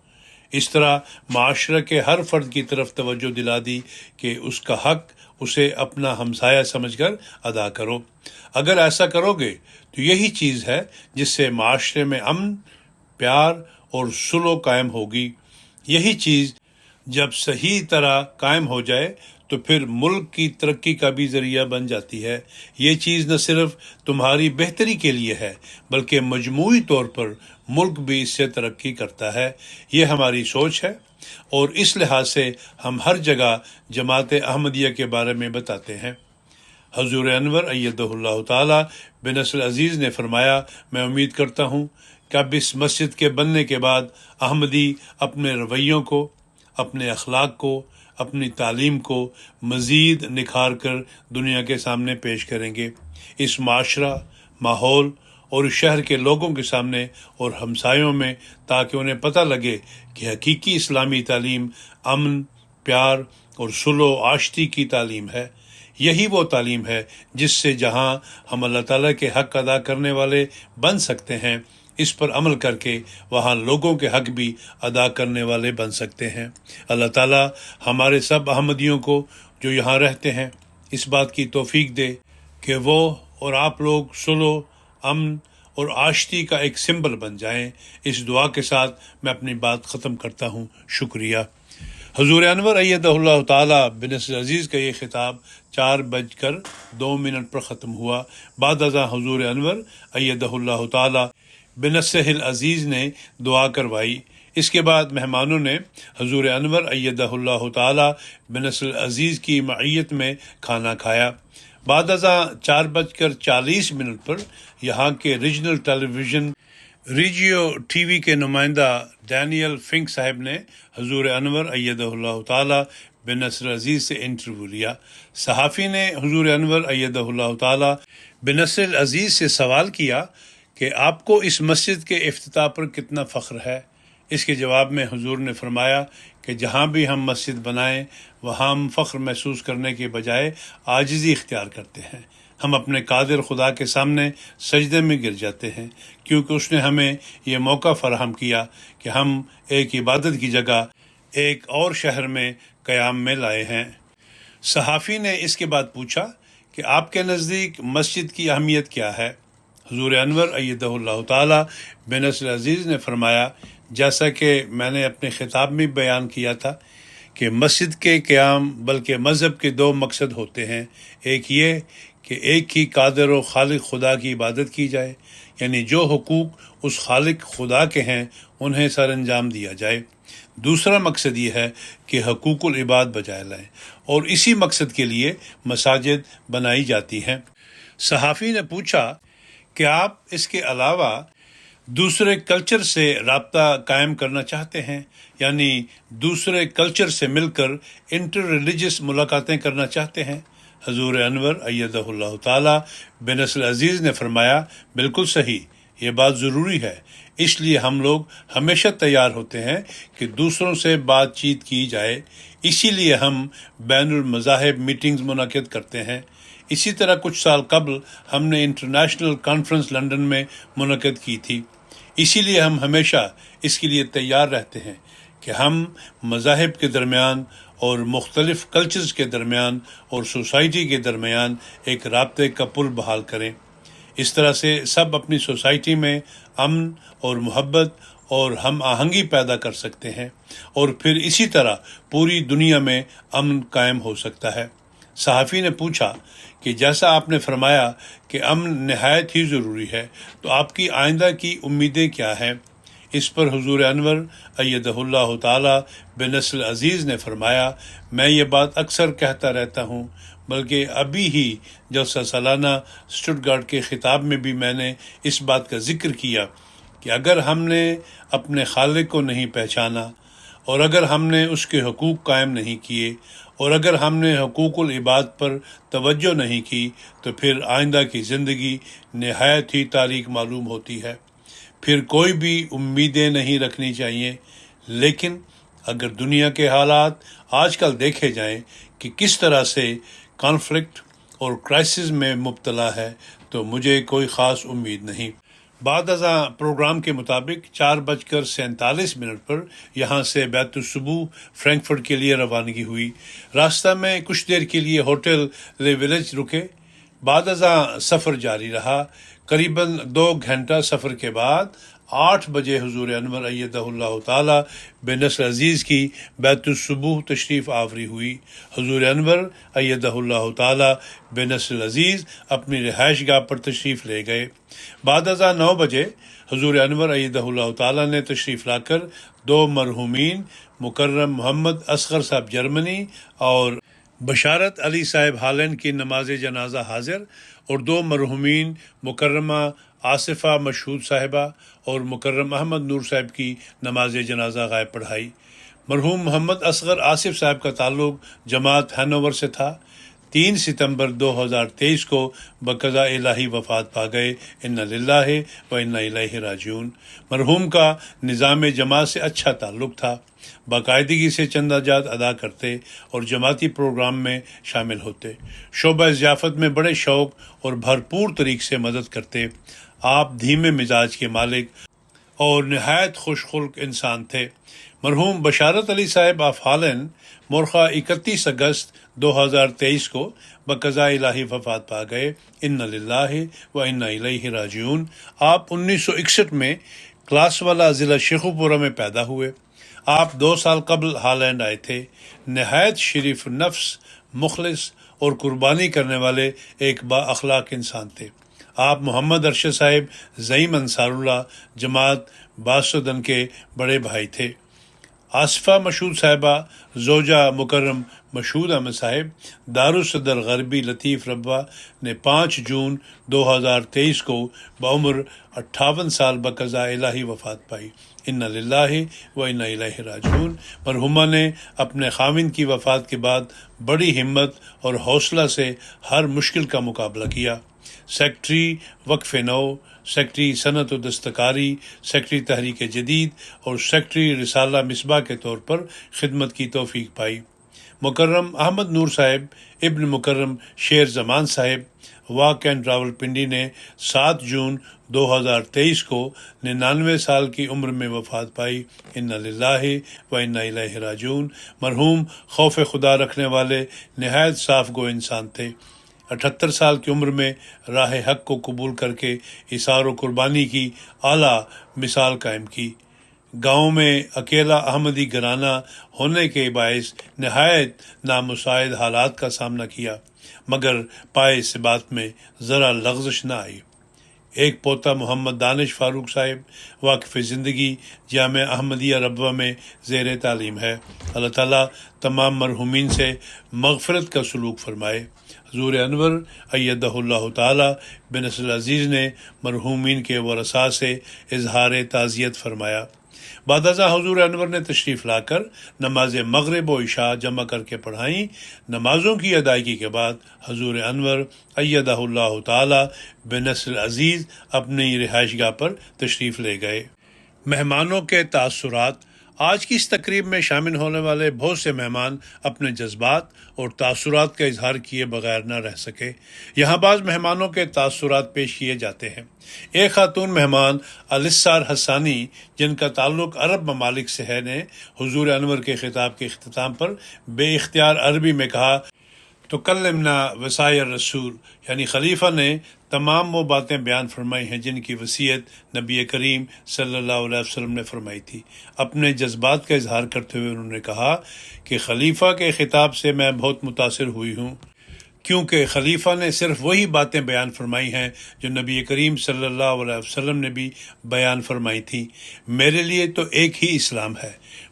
اس طرح معاشرے کے ہر فرد کی طرف توجہ دلا دی کہ اس کا حق اسے اپنا ہمسایہ سمجھ کر ادا کرو۔ اگر ایسا کرو گے تو یہی چیز ہے جس سے معاشرے میں امن، پیار اور صلح قائم ہوگی۔ یہی چیز جب صحیح طرح قائم ہو جائے تو پھر ملک کی ترقی کا بھی ذریعہ بن جاتی ہے۔ یہ چیز نہ صرف تمہاری بہتری کے لیے ہے بلکہ مجموعی طور پر ملک بھی اس سے ترقی کرتا ہے۔ یہ ہماری سوچ ہے، اور اس لحاظ سے ہم ہر جگہ جماعت احمدیہ کے بارے میں بتاتے ہیں۔ حضور انور ایدہ اللہ تعالی بنصر عزیز نے فرمایا، میں امید کرتا ہوں کہ اب اس مسجد کے بننے کے بعد احمدی اپنے رویوں کو، اپنے اخلاق کو، اپنی تعلیم کو مزید نکھار کر دنیا کے سامنے پیش کریں گے، اس معاشرہ، ماحول اور اس شہر کے لوگوں کے سامنے اور ہمسایوں میں، تاکہ انہیں پتہ لگے کہ حقیقی اسلامی تعلیم امن، پیار اور صلح و آشتی کی تعلیم ہے۔ یہی وہ تعلیم ہے جس سے جہاں ہم اللہ تعالیٰ کے حق ادا کرنے والے بن سکتے ہیں، اس پر عمل کر کے وہاں لوگوں کے حق بھی ادا کرنے والے بن سکتے ہیں۔ اللہ تعالیٰ ہمارے سب احمدیوں کو جو یہاں رہتے ہیں اس بات کی توفیق دے کہ وہ اور آپ لوگ صلح، امن اور آشتی کا ایک سمبل بن جائیں۔ اس دعا کے ساتھ میں اپنی بات ختم کرتا ہوں۔ شکریہ۔ حضور انور ایدہ اللہ تعالیٰ بنصر عزیز کا یہ خطاب 4:02 پر ختم ہوا۔ بعد ازاں حضور انور ایدہ اللہ تعالیٰ بنصرہ العزیز نے دعا کروائی۔ اس کے بعد مہمانوں نے حضور انور ایدہ اللہ تعالیٰ بنصر العزیز کی معیت میں کھانا کھایا۔ بعد ازاں 4:40 پر یہاں کے ریجنل ٹیلی ویژن ریجیو ٹی وی کے نمائندہ ڈینیل فنک صاحب نے حضور انور ایدہ اللہ تعالیٰ بنصر عزیز سے انٹرویو لیا۔ صحافی نے حضور انور ایدہ اللہ تعالیٰ بنصر العزیز سے سوال کیا کہ آپ کو اس مسجد کے افتتاح پر کتنا فخر ہے؟ اس کے جواب میں حضور نے فرمایا کہ جہاں بھی ہم مسجد بنائیں وہاں ہم فخر محسوس کرنے کے بجائے عاجزی اختیار کرتے ہیں۔ ہم اپنے قادر خدا کے سامنے سجدے میں گر جاتے ہیں، کیونکہ اس نے ہمیں یہ موقع فراہم کیا کہ ہم ایک عبادت کی جگہ ایک اور شہر میں قیام میں لائے ہیں۔ صحافی نے اس کے بعد پوچھا کہ آپ کے نزدیک مسجد کی اہمیت کیا ہے؟ حضور انور ایدہ اللہ تعالیٰ بنصر عزیز نے فرمایا، جیسا کہ میں نے اپنے خطاب میں بیان کیا تھا کہ مسجد کے قیام بلکہ مذہب کے 2 مقصد ہوتے ہیں۔ ایک یہ کہ ایک ہی قادر و خالق خدا کی عبادت کی جائے، یعنی جو حقوق اس خالق خدا کے ہیں انہیں سر انجام دیا جائے۔ دوسرا مقصد یہ ہے کہ حقوق العباد بجائے لائیں، اور اسی مقصد کے لیے مساجد بنائی جاتی ہیں۔ صحافی نے پوچھا کہ آپ اس کے علاوہ دوسرے کلچر سے رابطہ قائم کرنا چاہتے ہیں، یعنی دوسرے کلچر سے مل کر انٹر ریلیجس ملاقاتیں کرنا چاہتے ہیں؟ حضور انور ایدہ اللہ تعالیٰ بنصر عزیز نے فرمایا، بالکل صحیح، یہ بات ضروری ہے۔ اس لیے ہم لوگ ہمیشہ تیار ہوتے ہیں کہ دوسروں سے بات چیت کی جائے، اسی لیے ہم بین المذاہب میٹنگز منعقد کرتے ہیں۔ اسی طرح کچھ سال قبل ہم نے انٹرنیشنل کانفرنس لندن میں منعقد کی تھی۔ اسی لیے ہم ہمیشہ اس کے لیے تیار رہتے ہیں کہ ہم مذاہب کے درمیان اور مختلف کلچرز کے درمیان اور سوسائٹی کے درمیان ایک رابطے کا پل بحال کریں۔ اس طرح سے سب اپنی سوسائٹی میں امن اور محبت اور ہم آہنگی پیدا کر سکتے ہیں، اور پھر اسی طرح پوری دنیا میں امن قائم ہو سکتا ہے۔ صحافی نے پوچھا کہ جیسا آپ نے فرمایا کہ امن نہایت ہی ضروری ہے، تو آپ کی آئندہ کی امیدیں کیا ہیں؟ اس پر حضور انور ایدہ اللہ تعالیٰ بنصر عزیز نے فرمایا، میں یہ بات اکثر کہتا رہتا ہوں، بلکہ ابھی ہی جلسہ سالانہ اسٹٹگارٹ کے خطاب میں بھی میں نے اس بات کا ذکر کیا کہ اگر ہم نے اپنے خالق کو نہیں پہچانا، اور اگر ہم نے اس کے حقوق قائم نہیں کیے، اور اگر ہم نے حقوق العباد پر توجہ نہیں کی، تو پھر آئندہ کی زندگی نہایت ہی تاریک معلوم ہوتی ہے۔ پھر کوئی بھی امیدیں نہیں رکھنی چاہیے۔ لیکن اگر دنیا کے حالات آج کل دیکھے جائیں کہ کس طرح سے کانفلکٹ اور کرائسس میں مبتلا ہے، تو مجھے کوئی خاص امید نہیں۔ بعد ازاں پروگرام کے مطابق 4:47 پر یہاں سے بیت الصبوح فرینکفرٹ کے لیے روانگی ہوئی۔ راستہ میں کچھ دیر کے لیے ہوٹل لے ویلج رکے۔ بعد ازاں سفر جاری رہا۔ قریباً 2 گھنٹہ سفر کے بعد 8 بجے حضور انور ایدہ اللہ تعالیٰ بنصر عزیز کی بیت الصبوح تشریف آوری ہوئی۔ حضور انور ایدہ اللہ تعالیٰ بنصر عزیز اپنی رہائش گاہ پر تشریف لے گئے۔ بعد ازاں 9 بجے حضور انور ایدہ اللہ تعالیٰ نے تشریف لا کر 2 مرحومین مکرم محمد اصغر صاحب جرمنی اور بشارت علی صاحب ہالینڈ کی نماز جنازہ حاضر، اور 2 مرحومین مکرمہ آصفہ مشہود صاحبہ اور مکرم احمد نور صاحب کی نماز جنازہ غائب پڑھائی۔ مرحوم محمد اصغر آصف صاحب کا تعلق جماعت ہینوور سے تھا۔ 3 ستمبر 2023 کو بقضاء الہی وفات پا گئے۔ انا للہ و انا الیہ راجعون۔ مرحوم کا نظام جماعت سے اچھا تعلق تھا، باقاعدگی سے چندہ جات ادا کرتے اور جماعتی پروگرام میں شامل ہوتے، شعبہ ضیافت میں بڑے شوق اور بھرپور طریق سے مدد کرتے۔ آپ دھیمے مزاج کے مالک اور نہایت خوش خلق انسان تھے۔ مرحوم بشارت علی صاحب آف ہالینڈ مورخہ 31 اگست 2023 کو بقضاء الہی وفات پا گئے۔ انا للہ و انا الیہ راجعون۔ آپ 1961 میں کلاسوالا ضلع شیخوپورہ میں پیدا ہوئے۔ آپ 2 سال قبل ہالینڈ آئے تھے۔ نہایت شریف نفس، مخلص اور قربانی کرنے والے ایک با اخلاق انسان تھے۔ آپ محمد ارشد صاحب زعیم انصار اللہ جماعت باسودن کے بڑے بھائی تھے۔ آصفہ مشہود صاحبہ زوجہ مکرم مشہود احمد صاحب دارالصدر غربی لطیف ربوہ نے 5 جون 2023 کو بعمر 58 سال بقضاء الہی وفات پائی۔ انا للہ و انا الیہ راجعون۔ مرحومہ نے اپنے خاوند کی وفات کے بعد بڑی ہمت اور حوصلہ سے ہر مشکل کا مقابلہ کیا۔ سیکٹری وقف نو، سیکٹری صنعت و دستکاری، سیکٹری تحریک جدید اور سیکٹری رسالہ مصباح کے طور پر خدمت کی توفیق پائی۔ مکرم احمد نور صاحب ابن مکرم شیر زمان صاحب واک اینڈ راولپنڈی نے 7 جون 2023 کو 99 سال کی عمر میں وفات پائی۔ انا للہ و انا الیہ راجعون۔ مرحوم خوف خدا رکھنے والے نہایت صاف گو انسان تھے۔ 78 سال کی عمر میں راہ حق کو قبول کر کے اثار و قربانی کی اعلیٰ مثال قائم کی۔ گاؤں میں اکیلا احمدی گھرانہ ہونے کے باعث نہایت نامساعد حالات کا سامنا کیا، مگر پائے اس بات میں ذرا لغزش نہ آئی۔ ایک پوتا محمد دانش فاروق صاحب واقف زندگی جامعہ احمدیہ ربوہ میں زیر تعلیم ہے۔ اللہ تعالیٰ تمام مرحومین سے مغفرت کا سلوک فرمائے۔ حضور انور ایدہ اللہ تعالیٰ بنصر العزیز نے مرحومین کے ورثاء سے اظہار تعزیت فرمایا۔ بعد ازاں حضور انور نے تشریف لا کر نماز مغرب و عشاء جمع کر کے پڑھائیں۔ نمازوں کی ادائیگی کے بعد حضور انور ایدہ اللہ تعالیٰ بنصر العزیز اپنی رہائش گاہ پر تشریف لے گئے۔ مہمانوں کے تاثرات۔ آج کی اس تقریب میں شامل ہونے والے بہت سے مہمان اپنے جذبات اور تاثرات کا اظہار کیے بغیر نہ رہ سکے۔ یہاں بعض مہمانوں کے تاثرات پیش کیے جاتے ہیں۔ ایک خاتون مہمان السار حسانی، جن کا تعلق عرب ممالک سے ہے، نے حضور انور کے خطاب کے اختتام پر بے اختیار عربی میں کہا، تکلمنا وصایا الرسول، یعنی خلیفہ نے تمام وہ باتیں بیان فرمائی ہیں جن کی وصیت نبی کریم صلی اللہ علیہ وسلم نے فرمائی تھی۔ اپنے جذبات کا اظہار کرتے ہوئے انہوں نے کہا کہ خلیفہ کے خطاب سے میں بہت متاثر ہوئی ہوں، کیونکہ خلیفہ نے صرف وہی باتیں بیان فرمائی ہیں جو نبی کریم صلی اللہ علیہ وسلم نے بھی بیان فرمائی تھیں۔ میرے لیے تو ایک ہی اسلام ہے،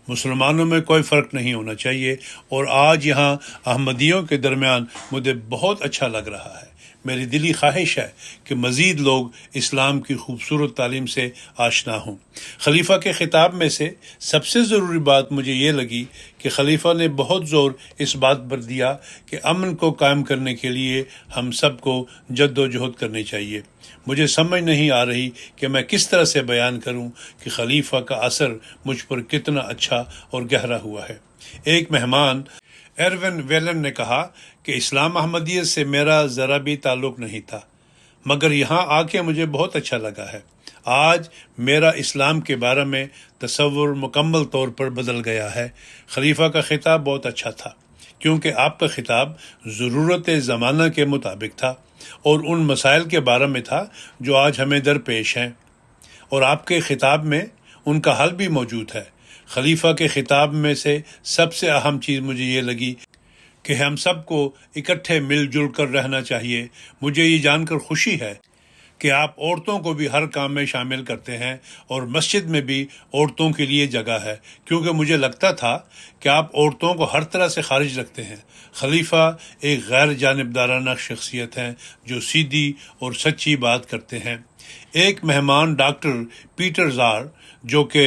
مسلمانوں میں کوئی فرق نہیں ہونا چاہیے، اور آج یہاں احمدیوں کے درمیان مجھے بہت اچھا لگ رہا ہے۔ میری دلی خواہش ہے کہ مزید لوگ اسلام کی خوبصورت تعلیم سے آشنا ہوں۔ خلیفہ کے خطاب میں سے سب سے ضروری بات مجھے یہ لگی کہ خلیفہ نے بہت زور اس بات پر دیا کہ امن کو قائم کرنے کے لیے ہم سب کو جد و جہد کرنی چاہیے۔ مجھے سمجھ نہیں آ رہی کہ میں کس طرح سے بیان کروں کہ خلیفہ کا اثر مجھ پر کتنا اچھا اور گہرا ہوا ہے۔ ایک مہمان ایرون ویلن نے کہا کہ اسلام احمدیت سے میرا ذرا بھی تعلق نہیں تھا، مگر یہاں آ کے مجھے بہت اچھا لگا ہے۔ آج میرا اسلام کے بارے میں تصور مکمل طور پر بدل گیا ہے۔ خلیفہ کا خطاب بہت اچھا تھا، کیونکہ آپ کا خطاب ضرورت زمانہ کے مطابق تھا اور ان مسائل کے بارے میں تھا جو آج ہمیں درپیش ہیں، اور آپ کے خطاب میں ان کا حل بھی موجود ہے۔ خلیفہ کے خطاب میں سے سب سے اہم چیز مجھے یہ لگی کہ ہم سب کو اکٹھے مل جل کر رہنا چاہیے۔ مجھے یہ جان کر خوشی ہے کہ آپ عورتوں کو بھی ہر کام میں شامل کرتے ہیں، اور مسجد میں بھی عورتوں کے لیے جگہ ہے، کیونکہ مجھے لگتا تھا کہ آپ عورتوں کو ہر طرح سے خارج رکھتے ہیں۔ خلیفہ ایک غیر جانبدارانہ شخصیت ہیں جو سیدھی اور سچی بات کرتے ہیں۔ ایک مہمان ڈاکٹر پیٹر زار، جو کہ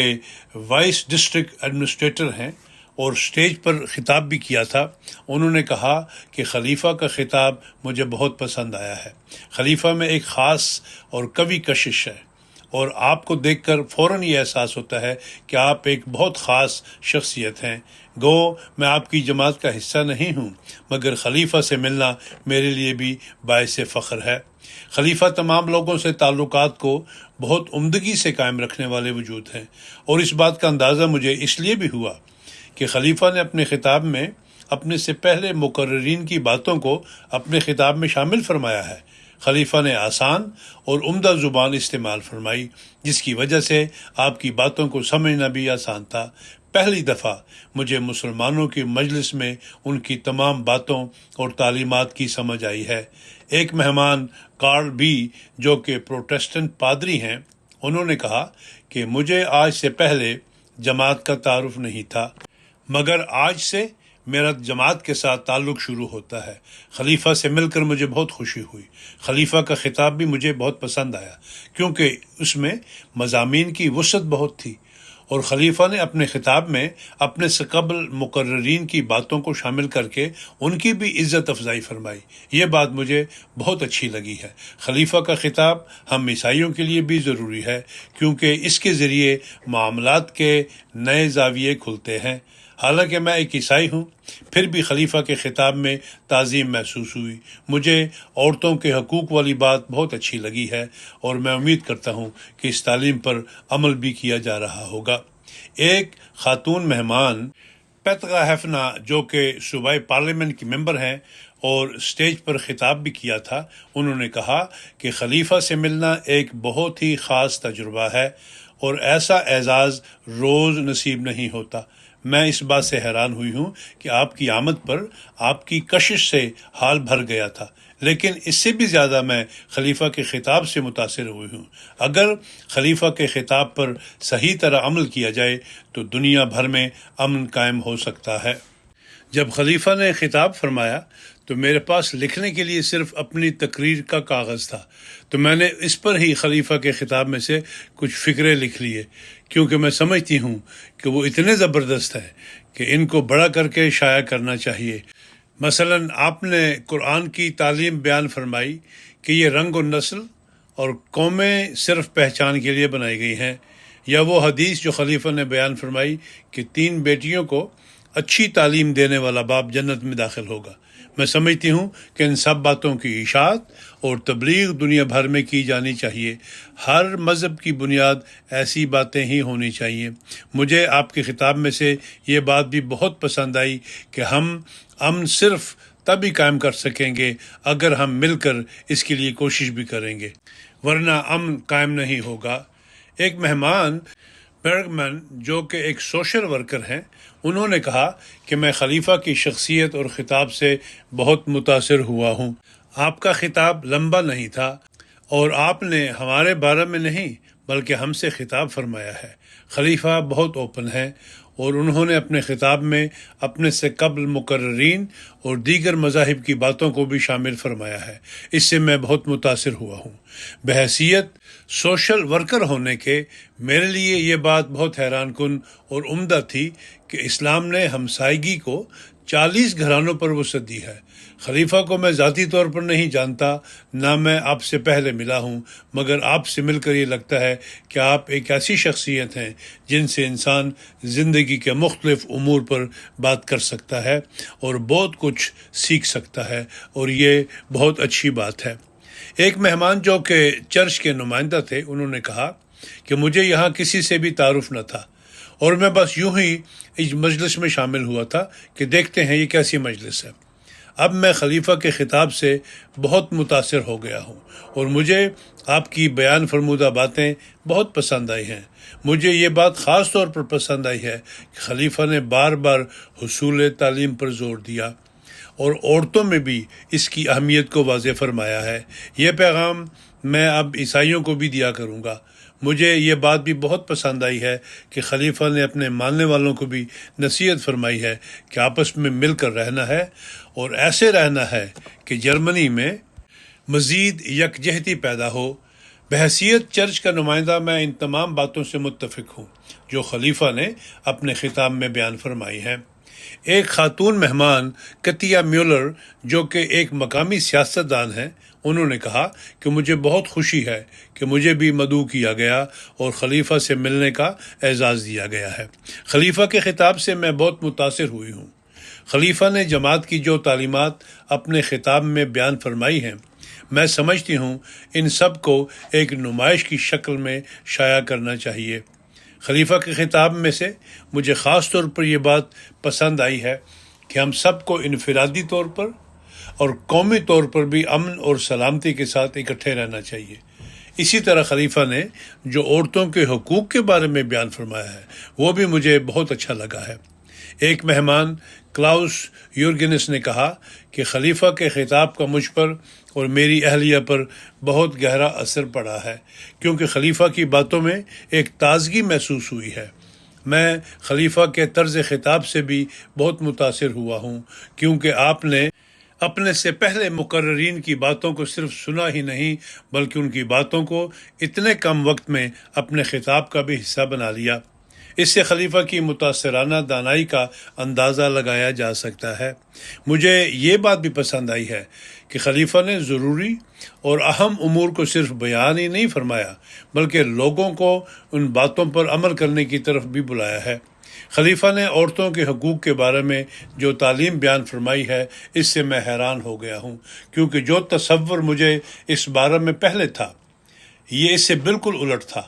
وائس ڈسٹرکٹ ایڈمنسٹریٹر ہیں اور اسٹیج پر خطاب بھی کیا تھا، انہوں نے کہا کہ خلیفہ کا خطاب مجھے بہت پسند آیا ہے۔ خلیفہ میں ایک خاص اور قوی کشش ہے، اور آپ کو دیکھ کر فوراً یہ احساس ہوتا ہے کہ آپ ایک بہت خاص شخصیت ہیں۔ گو میں آپ کی جماعت کا حصہ نہیں ہوں، مگر خلیفہ سے ملنا میرے لیے بھی باعث فخر ہے۔ خلیفہ تمام لوگوں سے تعلقات کو بہت عمدگی سے قائم رکھنے والے وجود ہیں، اور اس بات کا اندازہ مجھے اس لیے بھی ہوا کہ خلیفہ نے اپنے خطاب میں اپنے سے پہلے مقررین کی باتوں کو اپنے خطاب میں شامل فرمایا ہے۔ خلیفہ نے آسان اور عمدہ زبان استعمال فرمائی، جس کی وجہ سے آپ کی باتوں کو سمجھنا بھی آسان تھا۔ پہلی دفعہ مجھے مسلمانوں کی مجلس میں ان کی تمام باتوں اور تعلیمات کی سمجھ آئی ہے۔ ایک مہمان کارل بی، جو کہ پروٹسٹنٹ پادری ہیں، انہوں نے کہا کہ مجھے آج سے پہلے جماعت کا تعارف نہیں تھا، مگر آج سے میرا جماعت کے ساتھ تعلق شروع ہوتا ہے۔ خلیفہ سے مل کر مجھے بہت خوشی ہوئی۔ خلیفہ کا خطاب بھی مجھے بہت پسند آیا، کیونکہ اس میں مضامین کی وسعت بہت تھی، اور خلیفہ نے اپنے خطاب میں اپنے سے قبل مقررین کی باتوں کو شامل کر کے ان کی بھی عزت افزائی فرمائی۔ یہ بات مجھے بہت اچھی لگی ہے۔ خلیفہ کا خطاب ہم عیسائیوں کے لیے بھی ضروری ہے، کیونکہ اس کے ذریعے معاملات کے نئے زاویے کھلتے ہیں۔ حالانکہ میں ایک عیسائی ہوں، پھر بھی خلیفہ کے خطاب میں تعظیم محسوس ہوئی۔ مجھے عورتوں کے حقوق والی بات بہت اچھی لگی ہے، اور میں امید کرتا ہوں کہ اس تعلیم پر عمل بھی کیا جا رہا ہوگا۔ ایک خاتون مہمان پیتغا ہیفنا، جو کہ صوبائی پارلیمنٹ کی ممبر ہیں اور اسٹیج پر خطاب بھی کیا تھا، انہوں نے کہا کہ خلیفہ سے ملنا ایک بہت ہی خاص تجربہ ہے، اور ایسا اعزاز روز نصیب نہیں ہوتا۔ میں اس بات سے حیران ہوئی ہوں کہ آپ کی آمد پر آپ کی کشش سے حال بھر گیا تھا، لیکن اس سے بھی زیادہ میں خلیفہ کے خطاب سے متاثر ہوئی ہوں۔ اگر خلیفہ کے خطاب پر صحیح طرح عمل کیا جائے تو دنیا بھر میں امن قائم ہو سکتا ہے۔ جب خلیفہ نے خطاب فرمایا تو میرے پاس لکھنے کے لیے صرف اپنی تقریر کا کاغذ تھا، تو میں نے اس پر ہی خلیفہ کے خطاب میں سے کچھ فقرے لکھ لیے، کیونکہ میں سمجھتی ہوں کہ وہ اتنے زبردست ہیں کہ ان کو بڑا کر کے شائع کرنا چاہیے۔ مثلا آپ نے قرآن کی تعلیم بیان فرمائی کہ یہ رنگ و نسل اور قومیں صرف پہچان کے لیے بنائی گئی ہیں، یا وہ حدیث جو خلیفہ نے بیان فرمائی کہ 3 بیٹیوں کو اچھی تعلیم دینے والا باپ جنت میں داخل ہوگا۔ میں سمجھتی ہوں کہ ان سب باتوں کی اشاعت اور تبلیغ دنیا بھر میں کی جانی چاہیے۔ ہر مذہب کی بنیاد ایسی باتیں ہی ہونی چاہیے۔ مجھے آپ کے خطاب میں سے یہ بات بھی بہت پسند آئی کہ ہم امن صرف تبھی قائم کر سکیں گے اگر ہم مل کر اس کے لیے کوشش بھی کریں گے، ورنہ امن قائم نہیں ہوگا۔ ایک مہمان برگمن، جو کہ ایک سوشل ورکر ہیں، انہوں نے کہا کہ میں خلیفہ کی شخصیت اور خطاب سے بہت متاثر ہوا ہوں۔ آپ کا خطاب لمبا نہیں تھا، اور آپ نے ہمارے بارے میں نہیں بلکہ ہم سے خطاب فرمایا ہے۔ خلیفہ بہت اوپن ہے، اور انہوں نے اپنے خطاب میں اپنے سے قبل مقررین اور دیگر مذاہب کی باتوں کو بھی شامل فرمایا ہے۔ اس سے میں بہت متاثر ہوا ہوں۔ بحیثیت سوشل ورکر ہونے کے میرے لیے یہ بات بہت حیران کن اور عمدہ تھی کہ اسلام نے ہمسائیگی کو 40 گھرانوں پر وسعت دی ہے۔ خلیفہ کو میں ذاتی طور پر نہیں جانتا، نہ میں آپ سے پہلے ملا ہوں، مگر آپ سے مل کر یہ لگتا ہے کہ آپ ایک ایسی شخصیت ہیں جن سے انسان زندگی کے مختلف امور پر بات کر سکتا ہے اور بہت کچھ سیکھ سکتا ہے، اور یہ بہت اچھی بات ہے۔ ایک مہمان جو کہ چرچ کے نمائندہ تھے، انہوں نے کہا کہ مجھے یہاں کسی سے بھی تعارف نہ تھا، اور میں بس یوں ہی اس مجلس میں شامل ہوا تھا کہ دیکھتے ہیں یہ کیسی مجلس ہے۔ اب میں خلیفہ کے خطاب سے بہت متاثر ہو گیا ہوں، اور مجھے آپ کی بیان فرمودہ باتیں بہت پسند آئی ہیں۔ مجھے یہ بات خاص طور پر پسند آئی ہے کہ خلیفہ نے بار بار حصول تعلیم پر زور دیا، اور عورتوں میں بھی اس کی اہمیت کو واضح فرمایا ہے۔ یہ پیغام میں اب عیسائیوں کو بھی دیا کروں گا۔ مجھے یہ بات بھی بہت پسند آئی ہے کہ خلیفہ نے اپنے ماننے والوں کو بھی نصیحت فرمائی ہے کہ آپس میں مل کر رہنا ہے، اور ایسے رہنا ہے کہ جرمنی میں مزید یکجہتی پیدا ہو۔ بحیثیت چرچ کا نمائندہ میں ان تمام باتوں سے متفق ہوں جو خلیفہ نے اپنے خطاب میں بیان فرمائی ہیں۔ ایک خاتون مہمان کتیا میولر، جو کہ ایک مقامی سیاستدان ہیں، انہوں نے کہا کہ مجھے بہت خوشی ہے کہ مجھے بھی مدعو کیا گیا اور خلیفہ سے ملنے کا اعزاز دیا گیا ہے۔ خلیفہ کے خطاب سے میں بہت متاثر ہوئی ہوں۔ خلیفہ نے جماعت کی جو تعلیمات اپنے خطاب میں بیان فرمائی ہیں، میں سمجھتی ہوں ان سب کو ایک نمائش کی شکل میں شائع کرنا چاہیے۔ خلیفہ کے خطاب میں سے مجھے خاص طور پر یہ بات پسند آئی ہے کہ ہم سب کو انفرادی طور پر اور قومی طور پر بھی امن اور سلامتی کے ساتھ اکٹھے رہنا چاہیے۔ اسی طرح خلیفہ نے جو عورتوں کے حقوق کے بارے میں بیان فرمایا ہے وہ بھی مجھے بہت اچھا لگا ہے۔ ایک مہمان کلاؤس یورگنس نے کہا کہ خلیفہ کے خطاب کا مجھ پر اور میری اہلیہ پر بہت گہرا اثر پڑا ہے، کیونکہ خلیفہ کی باتوں میں ایک تازگی محسوس ہوئی ہے۔ میں خلیفہ کے طرز خطاب سے بھی بہت متاثر ہوا ہوں، کیونکہ آپ نے اپنے سے پہلے مقررین کی باتوں کو صرف سنا ہی نہیں بلکہ ان کی باتوں کو اتنے کم وقت میں اپنے خطاب کا بھی حصہ بنا لیا۔ اس سے خلیفہ کی متاثرانہ دانائی کا اندازہ لگایا جا سکتا ہے۔ مجھے یہ بات بھی پسند آئی ہے کہ خلیفہ نے ضروری اور اہم امور کو صرف بیان ہی نہیں فرمایا بلکہ لوگوں کو ان باتوں پر عمل کرنے کی طرف بھی بلایا ہے۔ خلیفہ نے عورتوں کے حقوق کے بارے میں جو تعلیم بیان فرمائی ہے اس سے میں حیران ہو گیا ہوں، کیونکہ جو تصور مجھے اس بارے میں پہلے تھا یہ اس سے بالکل الٹ تھا۔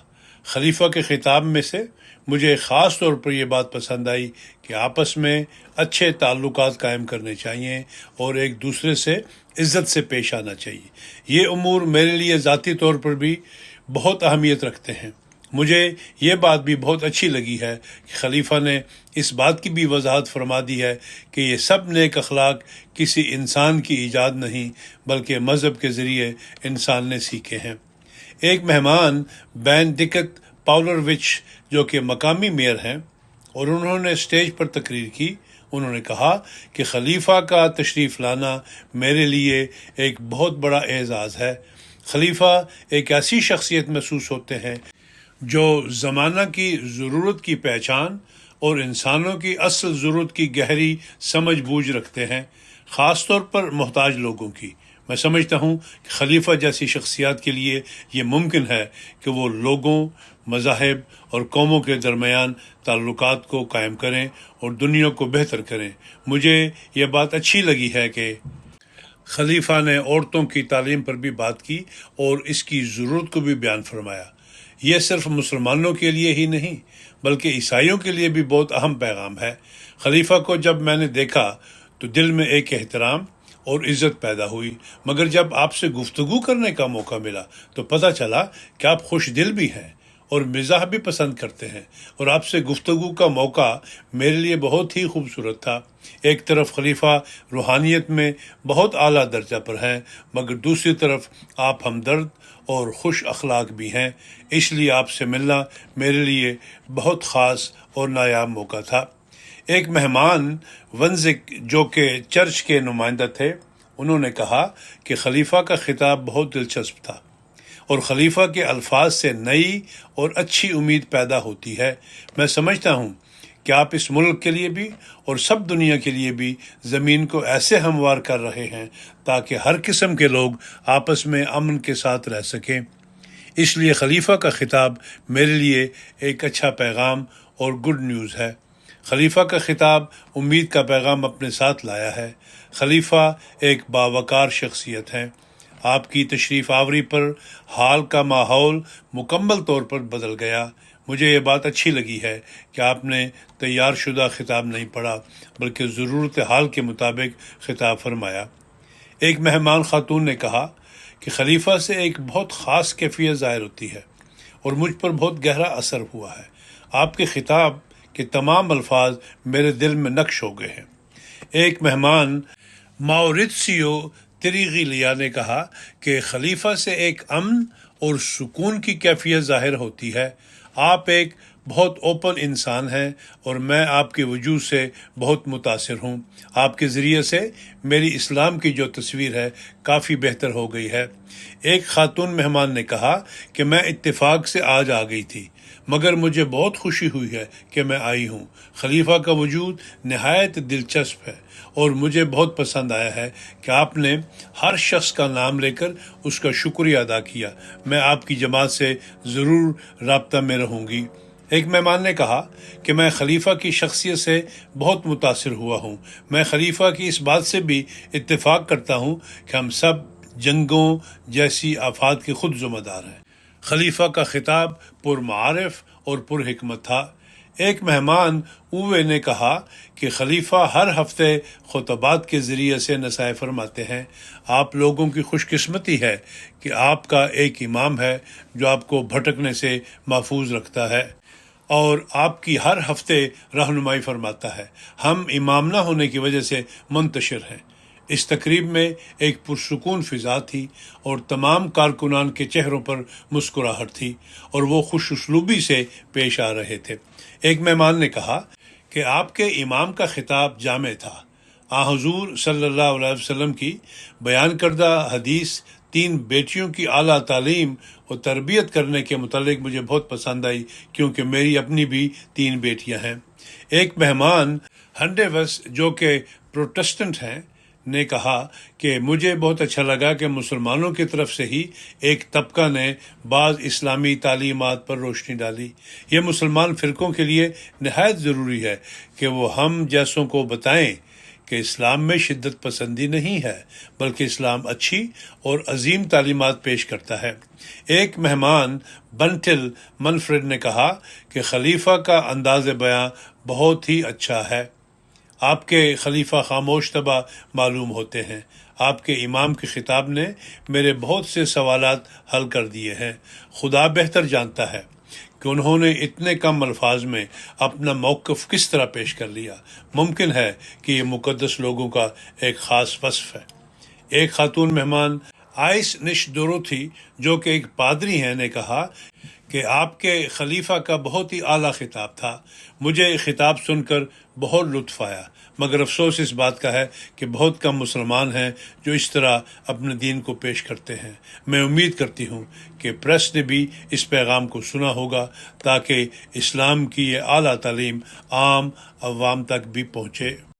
خلیفہ کے خطاب میں سے مجھے خاص طور پر یہ بات پسند آئی کہ آپس میں اچھے تعلقات قائم کرنے چاہیے اور ایک دوسرے سے عزت سے پیش آنا چاہیے۔ یہ امور میرے لیے ذاتی طور پر بھی بہت اہمیت رکھتے ہیں۔ مجھے یہ بات بھی بہت اچھی لگی ہے کہ خلیفہ نے اس بات کی بھی وضاحت فرما دی ہے کہ یہ سب نیک اخلاق کسی انسان کی ایجاد نہیں بلکہ مذہب کے ذریعے انسان نے سیکھے ہیں۔ ایک مہمان بینڈکٹ پاولروچ جو کہ مقامی میئر ہیں اور انہوں نے اسٹیج پر تقریر کی، انہوں نے کہا کہ خلیفہ کا تشریف لانا میرے لیے ایک بہت بڑا اعزاز ہے۔ خلیفہ ایک ایسی شخصیت محسوس ہوتے ہیں جو زمانہ کی ضرورت کی پہچان اور انسانوں کی اصل ضرورت کی گہری سمجھ بوجھ رکھتے ہیں، خاص طور پر محتاج لوگوں کی۔ میں سمجھتا ہوں کہ خلیفہ جیسی شخصیات کے لیے یہ ممکن ہے کہ وہ لوگوں، مذاہب اور قوموں کے درمیان تعلقات کو قائم کریں اور دنیا کو بہتر کریں۔ مجھے یہ بات اچھی لگی ہے کہ خلیفہ نے عورتوں کی تعلیم پر بھی بات کی اور اس کی ضرورت کو بھی بیان فرمایا۔ یہ صرف مسلمانوں کے لیے ہی نہیں بلکہ عیسائیوں کے لیے بھی بہت اہم پیغام ہے۔ خلیفہ کو جب میں نے دیکھا تو دل میں ایک احترام اور عزت پیدا ہوئی، مگر جب آپ سے گفتگو کرنے کا موقع ملا تو پتہ چلا کہ آپ خوش دل بھی ہیں اور مزاح بھی پسند کرتے ہیں، اور آپ سے گفتگو کا موقع میرے لیے بہت ہی خوبصورت تھا۔ ایک طرف خلیفہ روحانیت میں بہت اعلیٰ درجہ پر ہیں مگر دوسری طرف آپ ہمدرد اور خوش اخلاق بھی ہیں، اس لیے آپ سے ملنا میرے لیے بہت خاص اور نایاب موقع تھا۔ ایک مہمان ونزک جو کہ چرچ کے نمائندہ تھے، انہوں نے کہا کہ خلیفہ کا خطاب بہت دلچسپ تھا اور خلیفہ کے الفاظ سے نئی اور اچھی امید پیدا ہوتی ہے۔ میں سمجھتا ہوں کہ آپ اس ملک کے لیے بھی اور سب دنیا کے لیے بھی زمین کو ایسے ہموار کر رہے ہیں تاکہ ہر قسم کے لوگ آپس میں امن کے ساتھ رہ سکیں۔ اس لیے خلیفہ کا خطاب میرے لیے ایک اچھا پیغام اور گڈ نیوز ہے۔ خلیفہ کا خطاب امید کا پیغام اپنے ساتھ لایا ہے۔ خلیفہ ایک باوقار شخصیت ہیں۔ آپ کی تشریف آوری پر حال کا ماحول مکمل طور پر بدل گیا۔ مجھے یہ بات اچھی لگی ہے کہ آپ نے تیار شدہ خطاب نہیں پڑھا بلکہ ضرورت حال کے مطابق خطاب فرمایا۔ ایک مہمان خاتون نے کہا کہ خلیفہ سے ایک بہت خاص کیفیت ظاہر ہوتی ہے اور مجھ پر بہت گہرا اثر ہوا ہے۔ آپ کے خطاب کے تمام الفاظ میرے دل میں نقش ہو گئے ہیں۔ ایک مہمان ماوریتسیو تریغیلیا نے کہا کہ خلیفہ سے ایک امن اور سکون کی کیفیت ظاہر ہوتی ہے۔ آپ ایک بہت اوپن انسان ہیں اور میں آپ کے وجود سے بہت متاثر ہوں۔ آپ کے ذریعے سے میری اسلام کی جو تصویر ہے کافی بہتر ہو گئی ہے۔ ایک خاتون مہمان نے کہا کہ میں اتفاق سے آج آ گئی تھی مگر مجھے بہت خوشی ہوئی ہے کہ میں آئی ہوں۔ خلیفہ کا وجود نہایت دلچسپ ہے اور مجھے بہت پسند آیا ہے کہ آپ نے ہر شخص کا نام لے کر اس کا شکریہ ادا کیا۔ میں آپ کی جماعت سے ضرور رابطہ میں رہوں گی۔ ایک مہمان نے کہا کہ میں خلیفہ کی شخصیت سے بہت متاثر ہوا ہوں۔ میں خلیفہ کی اس بات سے بھی اتفاق کرتا ہوں کہ ہم سب جنگوں جیسی آفات کے خود ذمہ دار ہیں۔ خلیفہ کا خطاب پرمعارف اور پرحکمت تھا۔ ایک مہمان اوے نے کہا کہ خلیفہ ہر ہفتے خطبات کے ذریعے سے نصیحت فرماتے ہیں۔ آپ لوگوں کی خوش قسمتی ہے کہ آپ کا ایک امام ہے جو آپ کو بھٹکنے سے محفوظ رکھتا ہے اور آپ کی ہر ہفتے رہنمائی فرماتا ہے۔ ہم امام نہ ہونے کی وجہ سے منتشر ہیں۔ اس تقریب میں ایک پرسکون فضا تھی اور تمام کارکنان کے چہروں پر مسکراہٹ تھی اور وہ خوش اسلوبی سے پیش آ رہے تھے۔ ایک مہمان نے کہا کہ آپ کے امام کا خطاب جامع تھا۔ حضور صلی اللہ علیہ وسلم کی بیان کردہ حدیث 3 بیٹیوں کی اعلیٰ تعلیم اور تربیت کرنے کے متعلق مجھے بہت پسند آئی، کیونکہ میری اپنی بھی 3 بیٹیاں ہیں۔ ایک مہمان ہنڈیوس جو کہ پروٹسٹنٹ ہیں نے کہا کہ مجھے بہت اچھا لگا کہ مسلمانوں کی طرف سے ہی ایک طبقہ نے بعض اسلامی تعلیمات پر روشنی ڈالی۔ یہ مسلمان فرقوں کے لیے نہایت ضروری ہے کہ وہ ہم جیسوں کو بتائیں کہ اسلام میں شدت پسندی نہیں ہے، بلکہ اسلام اچھی اور عظیم تعلیمات پیش کرتا ہے۔ ایک مہمان بنٹل منفرد نے کہا کہ خلیفہ کا انداز بیاں بہت ہی اچھا ہے۔ آپ کے خلیفہ خاموش طبع معلوم ہوتے ہیں۔ آپ کے امام کے خطاب نے میرے بہت سے سوالات حل کر دیے ہیں۔ خدا بہتر جانتا ہے کہ انہوں نے اتنے کم الفاظ میں اپنا موقف کس طرح پیش کر لیا۔ ممکن ہے کہ یہ مقدس لوگوں کا ایک خاص وصف ہے۔ ایک خاتون مہمان آئس نش دوروتھی جو کہ ایک پادری ہیں نے کہا کہ آپ کے خلیفہ کا بہت ہی اعلیٰ خطاب تھا۔ مجھے خطاب سن کر بہت لطف آیا، مگر افسوس اس بات کا ہے کہ بہت کم مسلمان ہیں جو اس طرح اپنے دین کو پیش کرتے ہیں۔ میں امید کرتی ہوں کہ پریس نے بھی اس پیغام کو سنا ہوگا تاکہ اسلام کی یہ اعلیٰ تعلیم عام عوام تک بھی پہنچے۔